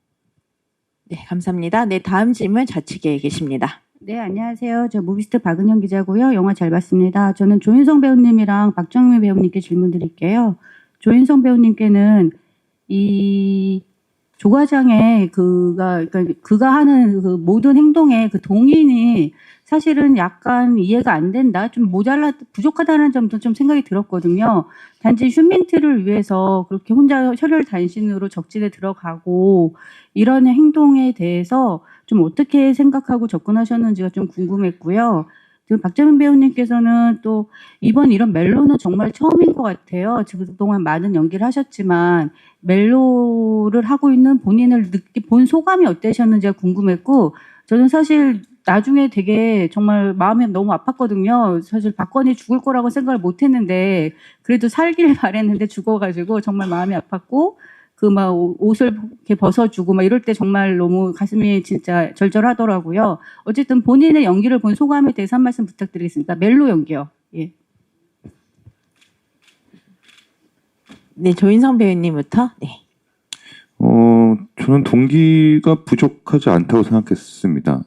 네, 감사합니다. 네, 다음 질문 좌측에 계십니다. 네, 안녕하세요. 저 무비스트 박은영 기자고요. 영화 잘 봤습니다. 저는 조인성 배우님이랑 박정민 배우님께 질문 드릴게요. 조인성 배우님께는 이 조과장의 그가 하는 그 모든 행동에 그 동인이 사실은 약간 이해가 안 된다, 좀 부족하다는 점도 좀 생각이 들었거든요. 단지 휴민트를 위해서 그렇게 혼자 혈혈단신으로 적진에 들어가고 이런 행동에 대해서 좀 어떻게 생각하고 접근하셨는지가 좀 궁금했고요. 지금 박정민 배우님께서는 또 이번 이런 멜로는 정말 처음인 것 같아요. 지금 그동안 많은 연기를 하셨지만 멜로를 하고 있는 본인을 본 소감이 어떠셨는지가 궁금했고, 저는 사실 나중에 되게 정말 마음이 너무 아팠거든요. 사실 박건이 죽을 거라고 생각을 못 했는데 그래도 살길 바랬는데 죽어가지고 정말 마음이 아팠고, 그 막 옷을 이렇게 벗어주고 막 이럴 때 정말 너무 가슴이 진짜 절절하더라고요. 어쨌든 본인의 연기를 본 소감에 대해서 한 말씀 부탁드리겠습니다. 멜로 연기요. 예. 네, 조인성 배우님부터. 네. 저는 동기가 부족하지 않다고 생각했습니다.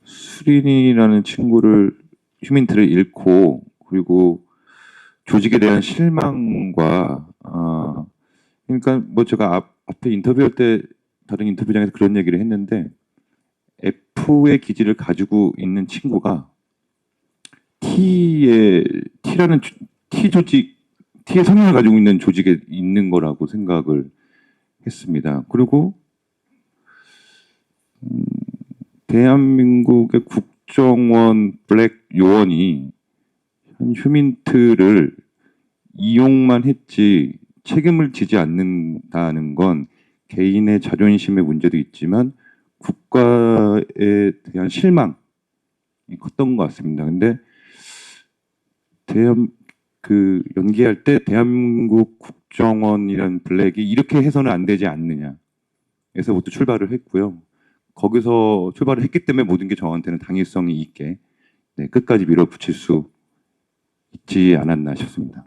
수린이라는 친구를 휴민트를 잃고, 그리고 조직에 대한 실망과 그러니까 뭐 제가 앞에 인터뷰할 때 다른 인터뷰장에서 그런 얘기를 했는데, F의 기질을 가지고 있는 친구가 T라는 T의 성향을 가지고 있는 조직에 있는 거라고 생각을 했습니다. 그리고 대한민국의 국정원 블랙 요원이 현 휴민트를 이용만 했지 책임을 지지 않는다는 건 개인의 자존심의 문제도 있지만 국가에 대한 실망이 컸던 것 같습니다. 근데 연기할 때 대한민국 국정원이라는 블랙이 이렇게 해서는 안 되지 않느냐 에서부터 출발을 했고요. 거기서 출발을 했기 때문에 모든 게 저한테는 당위성이 있게 끝까지 밀어붙일 수 있지 않았나 싶습니다.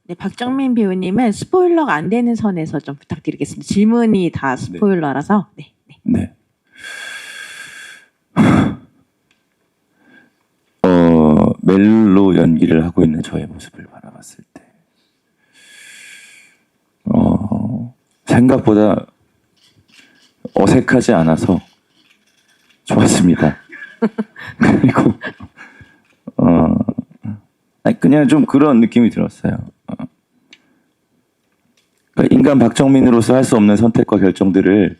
네, 박정민 배우님은 스포일러가 안 되는 선에서 좀 부탁드리겠습니다. 질문이 다 스포일러라서. 네. 네. 멜로 연기를 하고 있는 저의 모습을 바라봤을 때, 생각보다 어색하지 않아서 좋았습니다. 그리고 그냥 좀 그런 느낌이 들었어요. 그러니까 인간 박정민으로서 할 수 없는 선택과 결정들을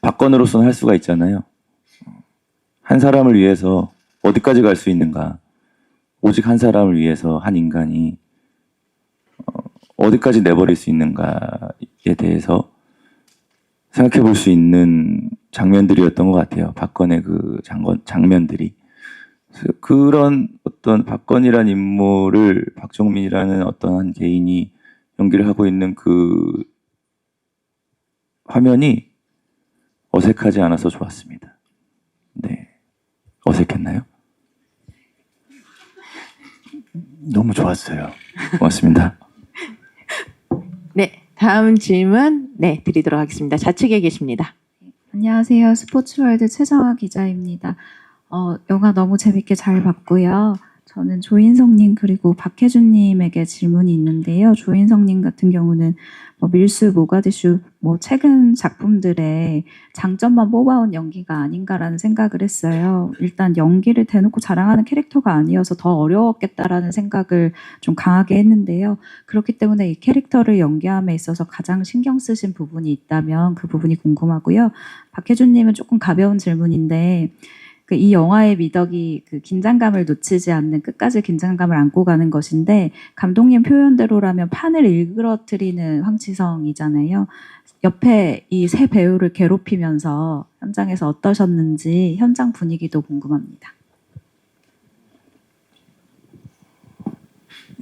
박건으로서는 할 수가 있잖아요. 한 사람을 위해서 어디까지 갈 수 있는가? 오직 한 사람을 위해서 한 인간이 어디까지 내버릴 수 있는가에 대해서 생각해 볼 수 있는 장면들이었던 것 같아요. 박건의 그 장면들이. 그런 어떤 박건이라는 인물을 박정민이라는 어떤 한 개인이 연기를 하고 있는 그 화면이 어색하지 않아서 좋았습니다. 네. 어색했나요? 너무 좋았어요. 고맙습니다. 네, 다음 질문 드리도록 하겠습니다. 좌측에 계십니다. 안녕하세요. 스포츠월드 최정아 기자입니다. 영화 너무 재밌게 잘 봤고요. 저는 조인성님 그리고 박해준님에게 질문이 있는데요. 조인성님 같은 경우는 밀수, 모가디슈 최근 작품들의 장점만 뽑아온 연기가 아닌가라는 생각을 했어요. 일단 연기를 대놓고 자랑하는 캐릭터가 아니어서 더 어려웠겠다라는 생각을 좀 강하게 했는데요. 그렇기 때문에 이 캐릭터를 연기함에 있어서 가장 신경 쓰신 부분이 있다면 그 부분이 궁금하고요. 박해준님은 조금 가벼운 질문인데, 이 영화의 미덕이 그 긴장감을 놓치지 않는, 끝까지 긴장감을 안고 가는 것인데, 감독님 표현대로라면 판을 일그러뜨리는 황치성이잖아요. 옆에 이 세 배우를 괴롭히면서 현장에서 어떠셨는지 현장 분위기도 궁금합니다.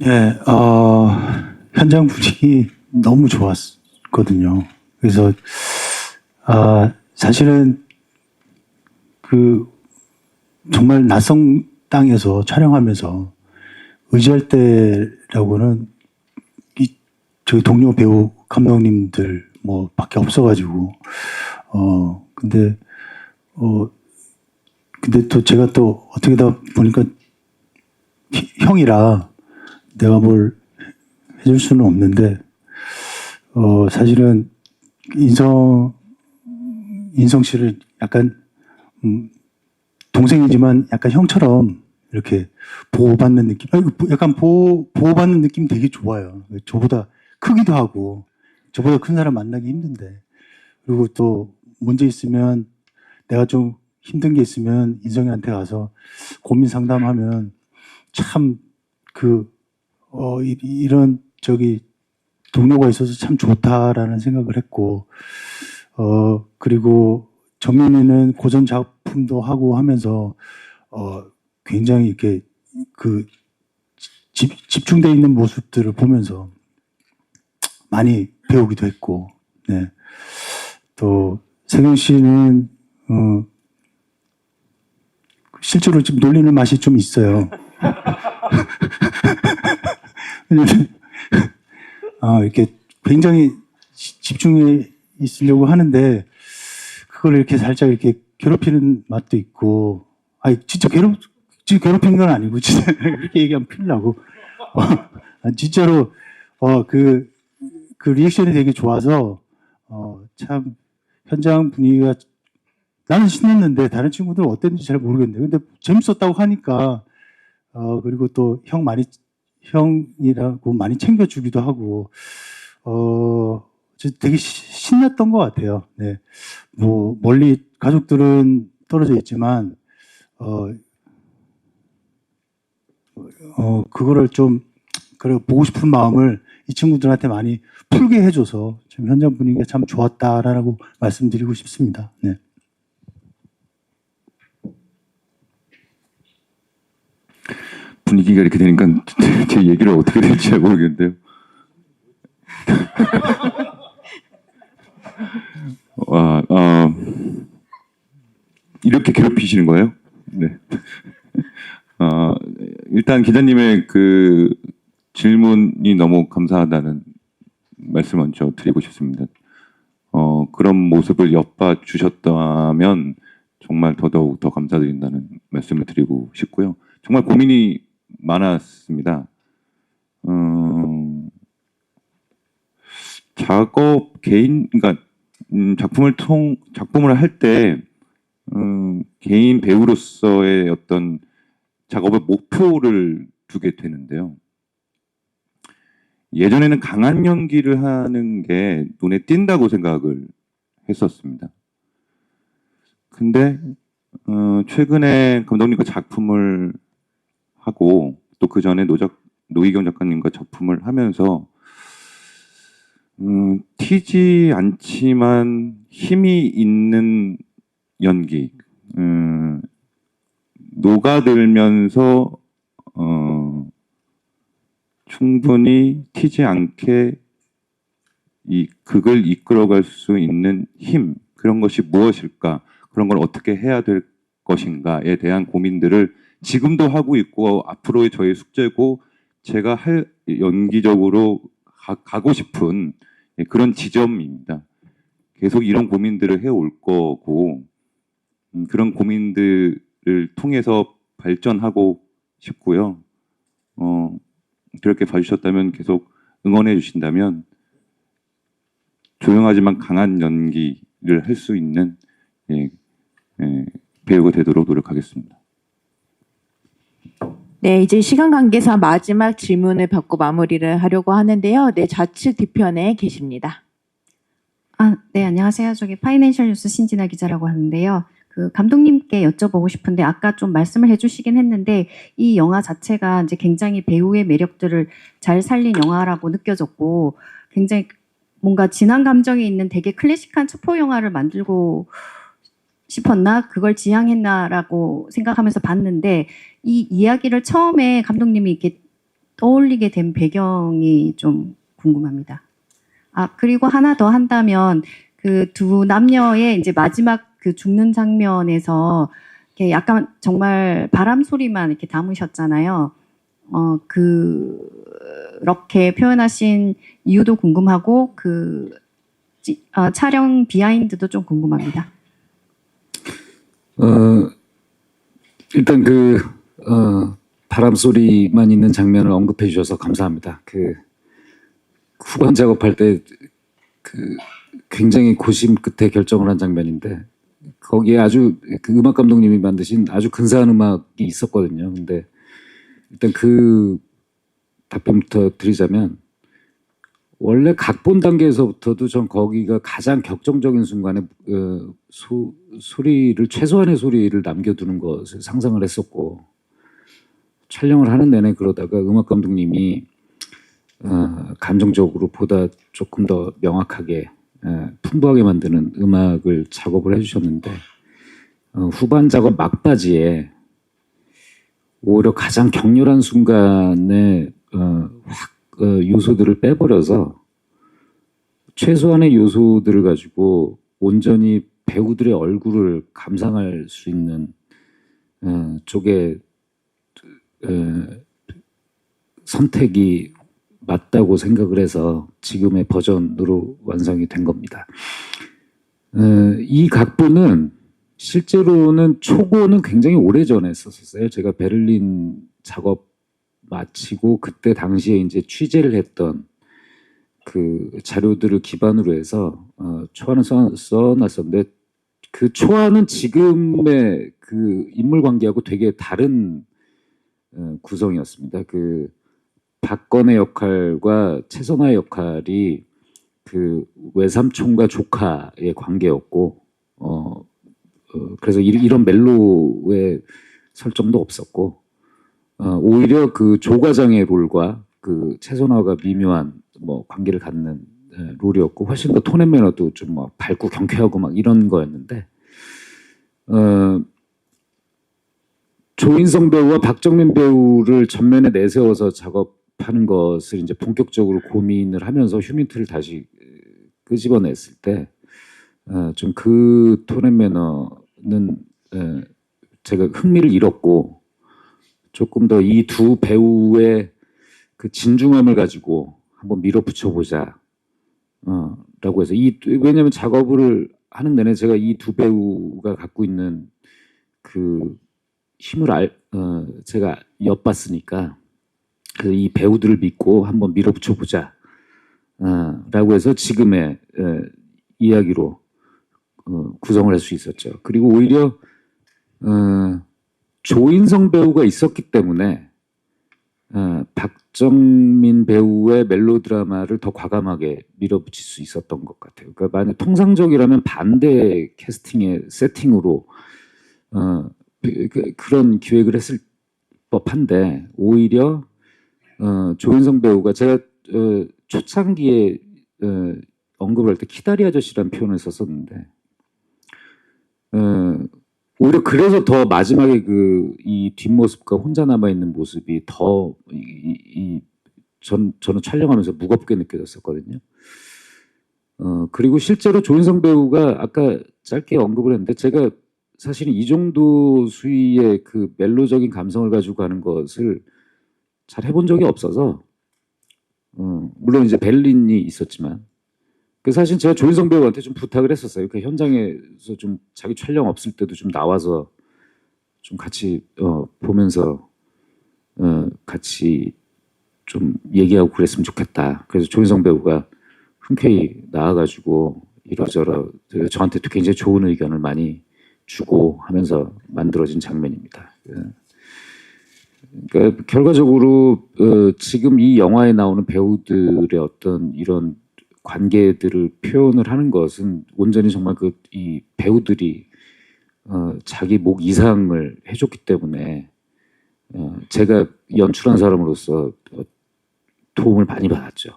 예, 현장 분위기 너무 좋았거든요. 그래서 사실은 정말 낯선 땅에서 촬영하면서 의지할 때라고는 저희 동료 배우 감독님들 밖에 없어가지고 근데 또 제가 또 어떻게 다 보니까 형이라 내가 뭘 해줄 수는 없는데 사실은 인성 씨를 약간 동생이지만 약간 형처럼 이렇게 보호받는 느낌, 약간 보호받는 느낌 되게 좋아요. 저보다 크기도 하고, 저보다 큰 사람 만나기 힘든데. 그리고 또 문제 있으면 내가 좀 힘든 게 있으면 인성이한테 가서 고민 상담하면 참 이런 동료가 있어서 참 좋다라는 생각을 했고, 그리고 정민이는 고전 작품도 하고 하면서 굉장히 이렇게 집중되어 있는 모습들을 보면서 많이 배우기도 했고, 네. 또 세경 씨는 실제로 좀 놀리는 맛이 좀 있어요. 왜냐면 이렇게 굉장히 집중해 있으려고 하는데 그걸 이렇게 살짝 이렇게 괴롭히는 맛도 있고, 진짜 괴롭힌 건 아니고 진짜 이렇게 얘기하면 큰일 나고, 진짜로 그 리액션이 되게 좋아서 참 현장 분위기가, 나는 신났는데 다른 친구들은 어땠는지 잘 모르겠는데 근데 재밌었다고 하니까, 그리고 또 형이라고 많이 챙겨주기도 하고, 되게 신났던 것 같아요. 네. 뭐 멀리 가족들은 떨어져 있지만 그거를 좀 보고 싶은 마음을 이 친구들한테 많이 풀게 해줘서 좀 현장 분위기가 참 좋았다라고 말씀드리고 싶습니다. 네. 분위기가 이렇게 되니까 제 얘기를 어떻게 될지 잘 모르겠는데요. 이렇게 괴롭히시는 거예요? 네. 일단 기자님의 그 질문이 너무 감사하다는 말씀을 먼저 드리고 싶습니다. 그런 모습을 엿봐 주셨다면 정말 더더욱 더 감사드린다는 말씀을 드리고 싶고요. 정말 고민이 많았습니다. 그러니까 작품을 할 때 개인 배우로서의 어떤 작업의 목표를 두게 되는데요. 예전에는 강한 연기를 하는 게 눈에 띈다고 생각을 했었습니다. 근데 최근에 감독님과 작품을 하고 또 그 전에 노희경 작가님과 작품을 하면서 튀지 않지만 힘이 있는 연기, 녹아들면서 충분히 튀지 않게 이 극을 이끌어갈 수 있는 힘, 그런 것이 무엇일까, 그런 걸 어떻게 해야 될 것인가에 대한 고민들을 지금도 하고 있고 앞으로의 저의 숙제고 제가 연기적으로 가고 싶은 그런 지점입니다. 계속 이런 고민들을 해올 거고, 그런 고민들을 통해서 발전하고 싶고요. 그렇게 봐주셨다면, 계속 응원해 주신다면 조용하지만 강한 연기를 할 수 있는 배우가 되도록 노력하겠습니다. 네, 이제 시간 관계상 마지막 질문을 받고 마무리를 하려고 하는데요. 네, 좌측 뒤편에 계십니다. 네, 안녕하세요. 저기 파이낸셜 뉴스 신진아 기자라고 하는데요. 그 감독님께 여쭤보고 싶은데 아까 좀 말씀을 해주시긴 했는데 이 영화 자체가 이제 굉장히 배우의 매력들을 잘 살린 영화라고 느껴졌고 굉장히 뭔가 진한 감정이 있는 되게 클래식한 첩보 영화를 만들고 싶었나 그걸 지향했나라고 생각하면서 봤는데 이 이야기를 처음에 감독님이 이렇게 떠올리게 된 배경이 좀 궁금합니다. 그리고 하나 더 한다면 그 두 남녀의 이제 마지막 그 죽는 장면에서 이렇게 약간 정말 바람 소리만 이렇게 담으셨잖아요. 그렇게 표현하신 이유도 궁금하고 촬영 비하인드도 좀 궁금합니다. 일단 바람 소리만 있는 장면을 언급해 주셔서 감사합니다. 후반 작업할 때 굉장히 고심 끝에 결정을 한 장면인데 거기에 아주 그 음악 감독님이 만드신 아주 근사한 음악이 있었거든요. 근데 일단 그 답변부터 드리자면 원래 각본 단계에서부터도 전 거기가 가장 격정적인 순간에 소리를 최소한의 소리를 남겨두는 것을 상상을 했었고 촬영을 하는 내내 그러다가 음악 감독님이 감정적으로 보다 조금 더 명확하게 풍부하게 만드는 음악을 작업을 해주셨는데 후반 작업 막바지에 오히려 가장 격렬한 순간에 요소들을 빼버려서 최소한의 요소들을 가지고 온전히 배우들의 얼굴을 감상할 수 있는 쪽에 선택이 맞다고 생각을 해서 지금의 버전으로 완성이 된 겁니다. 이 각본은 실제로는 초고는 굉장히 오래전에 썼었어요. 제가 베를린 작업 마치고 그때 당시에 이제 취재를 했던 그 자료들을 기반으로 해서 초안을 써놨었는데 그 초안은 지금의 그 인물 관계하고 되게 다른 구성이었습니다. 그 박건의 역할과 최선화의 역할이 그 외삼촌과 조카의 관계였고 그래서 이런 멜로의 설정도 없었고 오히려 그 조과장의 롤과 그 최선화가 미묘한 뭐 관계를 갖는 롤이었고 훨씬 더 톤 앤 매너도 좀 막 밝고 경쾌하고 막 이런 거였는데 조인성 배우와 박정민 배우를 전면에 내세워서 작업하는 것을 이제 본격적으로 고민을 하면서 휴민트를 다시 끄집어냈을 때 좀 그 톤 앤 매너는 제가 흥미를 잃었고 조금 더 이 두 배우의 그 진중함을 가지고 한번 밀어붙여보자 라고 해서 왜냐하면 작업을 하는 내내 제가 이 두 배우가 갖고 있는 그 힘을 제가 엿봤으니까 그래서 이 배우들을 믿고 한번 밀어붙여보자 라고 해서 지금의 이야기로 구성을 할 수 있었죠. 그리고 오히려 조인성 배우가 있었기 때문에 박정민 배우의 멜로드라마를 더 과감하게 밀어붙일 수 있었던 것 같아요. 그러니까 만약 통상적이라면 반대 캐스팅의 세팅으로 그런 기획을 했을 법한데 오히려 조인성 배우가 제가 초창기에 언급을 할 때 키다리 아저씨라는 표현을 썼었는데 오히려 그래서 더 마지막에 이 뒷모습과 혼자 남아 있는 모습이 더 저는 촬영하면서 무겁게 느껴졌었거든요. 그리고 실제로 조인성 배우가 아까 짧게 언급을 했는데 제가 사실은 이정도 수위의 그 멜로적인 감성을 가지고 가는 것을 잘 해본 적이 없어서 물론 이제 베를린이 있었지만 그 사실 제가 조인성 배우한테 좀 부탁을 했었어요. 그 현장에서 좀 자기 촬영 없을 때도 좀 나와서 좀 같이 보면서 같이 좀 얘기하고 그랬으면 좋겠다. 그래서 조인성 배우가 흔쾌히 나와가지고 이러저러 저한테도 굉장히 좋은 의견을 많이 주고 하면서 만들어진 장면입니다. 그러니까 결과적으로 지금 이 영화에 나오는 배우들의 어떤 이런 관계들을 표현을 하는 것은 온전히 정말 이 배우들이 자기 목 이상을 해줬기 때문에 제가 연출한 사람으로서 도움을 많이 받았죠.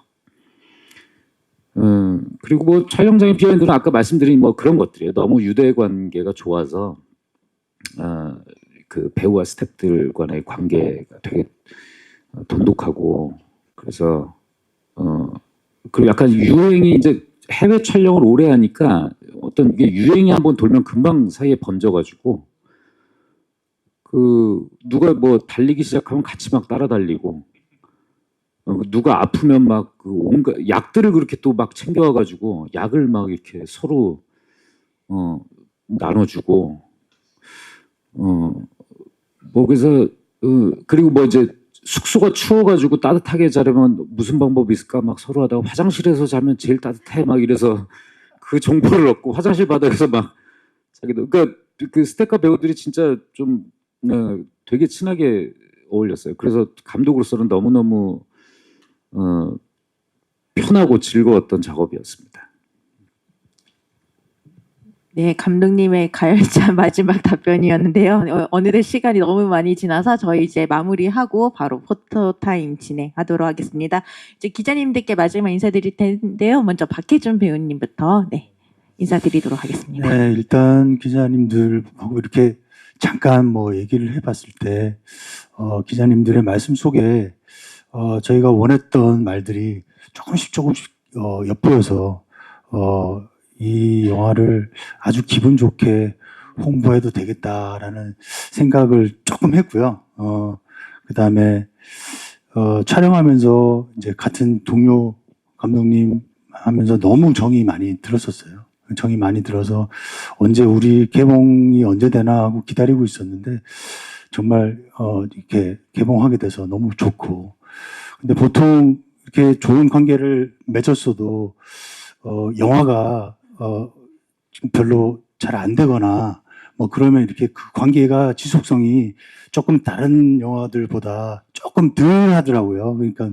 그리고 뭐 촬영장의 비하인드는 아까 말씀드린 뭐 그런 것들이에요. 너무 유대 관계가 좋아서 그 배우와 스태프들 간의 관계가 되게 돈독하고 그래서 그리고 약간 유행이 이제 해외 촬영을 오래 하니까 어떤 이게 유행이 한번 돌면 금방 사이에 번져가지고 그 누가 뭐 달리기 시작하면 같이 막 따라 달리고 누가 아프면 막 그 온갖 약들을 그렇게 또 막 챙겨와가지고 약을 막 이렇게 서로 나눠주고 뭐 그래서 그리고 뭐 이제 숙소가 추워가지고 따뜻하게 자려면 무슨 방법이 있을까 막 서로 하다가 화장실에서 자면 제일 따뜻해 막 이래서 그 정보를 얻고 화장실 바닥에서 막 그러니까 그 스태카 배우들이 진짜 좀 되게 친하게 어울렸어요. 그래서 감독으로서는 너무너무 편하고 즐거웠던 작업이었습니다. 네, 감독님의 가열찬 마지막 답변이었는데요. 어느덧 시간이 너무 많이 지나서 저희 이제 마무리하고 바로 포토타임 진행하도록 하겠습니다. 이제 기자님들께 마지막 인사드릴 텐데요. 먼저 박혜준 배우님부터 인사드리도록 하겠습니다. 네, 일단 기자님들하고 이렇게 잠깐 뭐 얘기를 해봤을 때 기자님들의 말씀 속에 저희가 원했던 말들이 조금씩 엿보여서 이 영화를 아주 기분 좋게 홍보해도 되겠다라는 생각을 조금 했고요. 그다음에 촬영하면서 이제 같은 동료 감독님 하면서 너무 정이 많이 들었었어요. 정이 많이 들어서 우리 개봉이 언제 되나 하고 기다리고 있었는데 정말 이렇게 개봉하게 돼서 너무 좋고, 근데 보통 이렇게 좋은 관계를 맺었어도 영화가 좀 별로 잘 안 되거나 뭐 그러면 이렇게 그 관계가 지속성이 조금 다른 영화들보다 조금 덜 하더라고요. 그러니까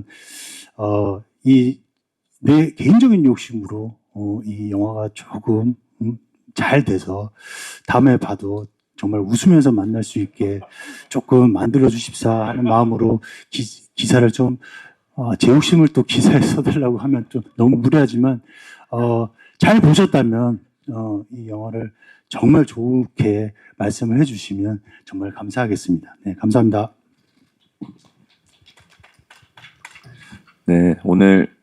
내 개인적인 욕심으로 이 영화가 조금 잘 돼서 다음에 봐도 정말 웃으면서 만날 수 있게 조금 만들어 주십사 하는 마음으로 기사를 좀 제 욕심을 또 기사에 써달라고 하면 좀 너무 무례하지만 잘 보셨다면 이 영화를 정말 좋게 말씀을 해주시면 정말 감사하겠습니다. 네, 감사합니다. 네, 오늘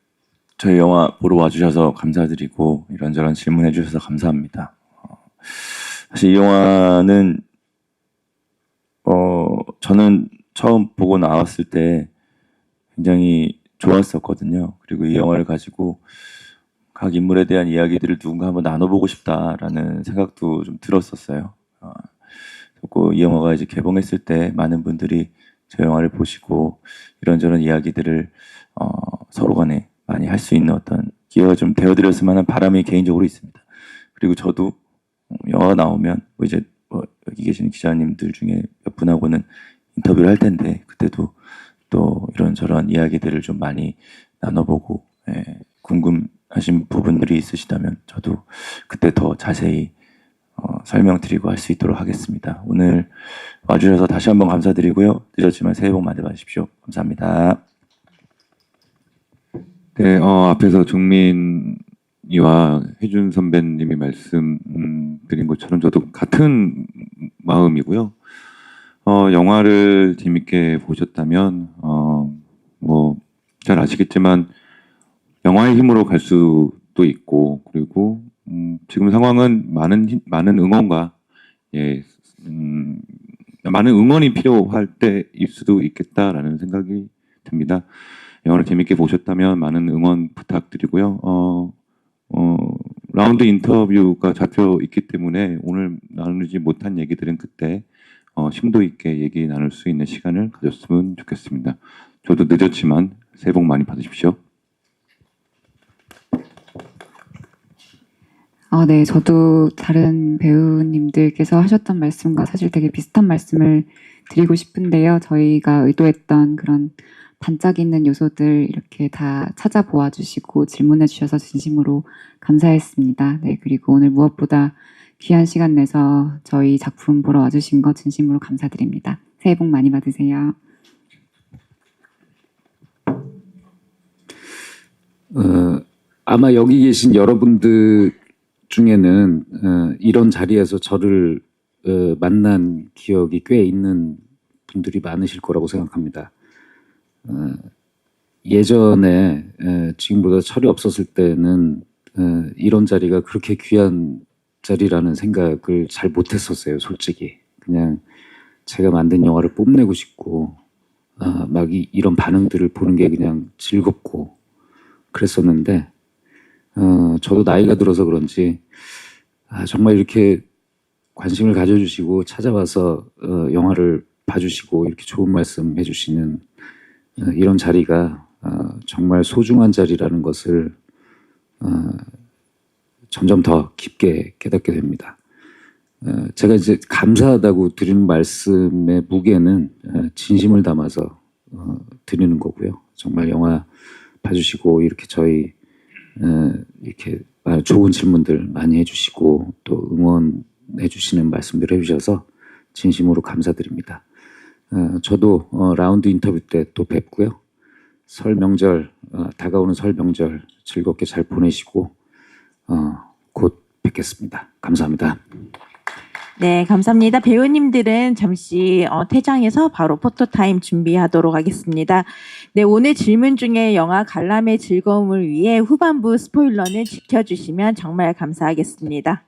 저희 영화 보러 와주셔서 감사드리고 이런저런 질문해 주셔서 감사합니다. 사실 이 영화는 저는 처음 보고 나왔을 때 굉장히 좋았었거든요. 그리고 이 영화를 가지고 각 인물에 대한 이야기들을 누군가 한번 나눠보고 싶다라는 생각도 좀 들었었어요. 그리고 이 영화가 이제 개봉했을 때 많은 분들이 저 영화를 보시고 이런저런 이야기들을 서로 간에 많이 할 수 있는 어떤 기회가 좀 되어드렸으면 하는 바람이 개인적으로 있습니다. 그리고 저도 영화가 나오면 여기 계시는 기자님들 중에 몇 분하고는 인터뷰를 할 텐데 그때도 또 이런저런 이야기들을 좀 많이 나눠보고 궁금하신 부분들이 있으시다면 저도 그때 더 자세히 설명드리고 할 수 있도록 하겠습니다. 오늘 와주셔서 다시 한번 감사드리고요. 늦었지만 새해 복 많이 받으십시오. 감사합니다. 네, 앞에서 정민이와 혜준 선배님이 말씀드린 것처럼 저도 같은 마음이고요. 영화를 재밌게 보셨다면, 뭐, 잘 아시겠지만, 영화의 힘으로 갈 수도 있고, 그리고, 지금 상황은 많은 응원과, 많은 응원이 필요할 때일 수도 있겠다라는 생각이 듭니다. 영화를 재밌게 보셨다면 많은 응원 부탁드리고요. 라운드 인터뷰가 잡혀 있기 때문에 오늘 나누지 못한 얘기들은 그때 심도 있게 얘기 나눌 수 있는 시간을 가졌으면 좋겠습니다. 저도 늦었지만 새해 복 많이 받으십시오. 네, 저도 다른 배우님들께서 하셨던 말씀과 사실 되게 비슷한 말씀을 드리고 싶은데요. 저희가 의도했던 그런 반짝이는 요소들 이렇게 다 찾아보아 주시고 질문해 주셔서 진심으로 감사했습니다. 네, 그리고 오늘 무엇보다 귀한 시간 내서 저희 작품 보러 와주신 거 진심으로 감사드립니다. 새해 복 많이 받으세요. 아마 여기 계신 여러분들 중에는 이런 자리에서 저를 만난 기억이 꽤 있는 분들이 많으실 거라고 생각합니다. 예전에 지금보다 철이 없었을 때는 이런 자리가 그렇게 귀한 자리라는 생각을 잘 못했었어요. 솔직히 그냥 제가 만든 영화를 뽐내고 싶고 막 이런 반응들을 보는 게 그냥 즐겁고 그랬었는데 저도 나이가 들어서 그런지 정말 이렇게 관심을 가져주시고 찾아와서 영화를 봐주시고 이렇게 좋은 말씀 해주시는 이런 자리가 정말 소중한 자리라는 것을 점점 더 깊게 깨닫게 됩니다. 제가 이제 감사하다고 드리는 말씀의 무게는 진심을 담아서 드리는 거고요. 정말 영화 봐주시고 이렇게 저희 이렇게 좋은 질문들 많이 해주시고 또 응원해주시는 말씀들 해주셔서 진심으로 감사드립니다. 저도 라운드 인터뷰 때 또 뵙고요. 설 명절 다가오는 설 명절 즐겁게 잘 보내시고 곧 뵙겠습니다. 감사합니다. 네, 감사합니다. 배우님들은 잠시 퇴장해서 바로 포토타임 준비하도록 하겠습니다. 네, 오늘 질문 중에 영화 관람의 즐거움을 위해 후반부 스포일러는 지켜주시면 정말 감사하겠습니다.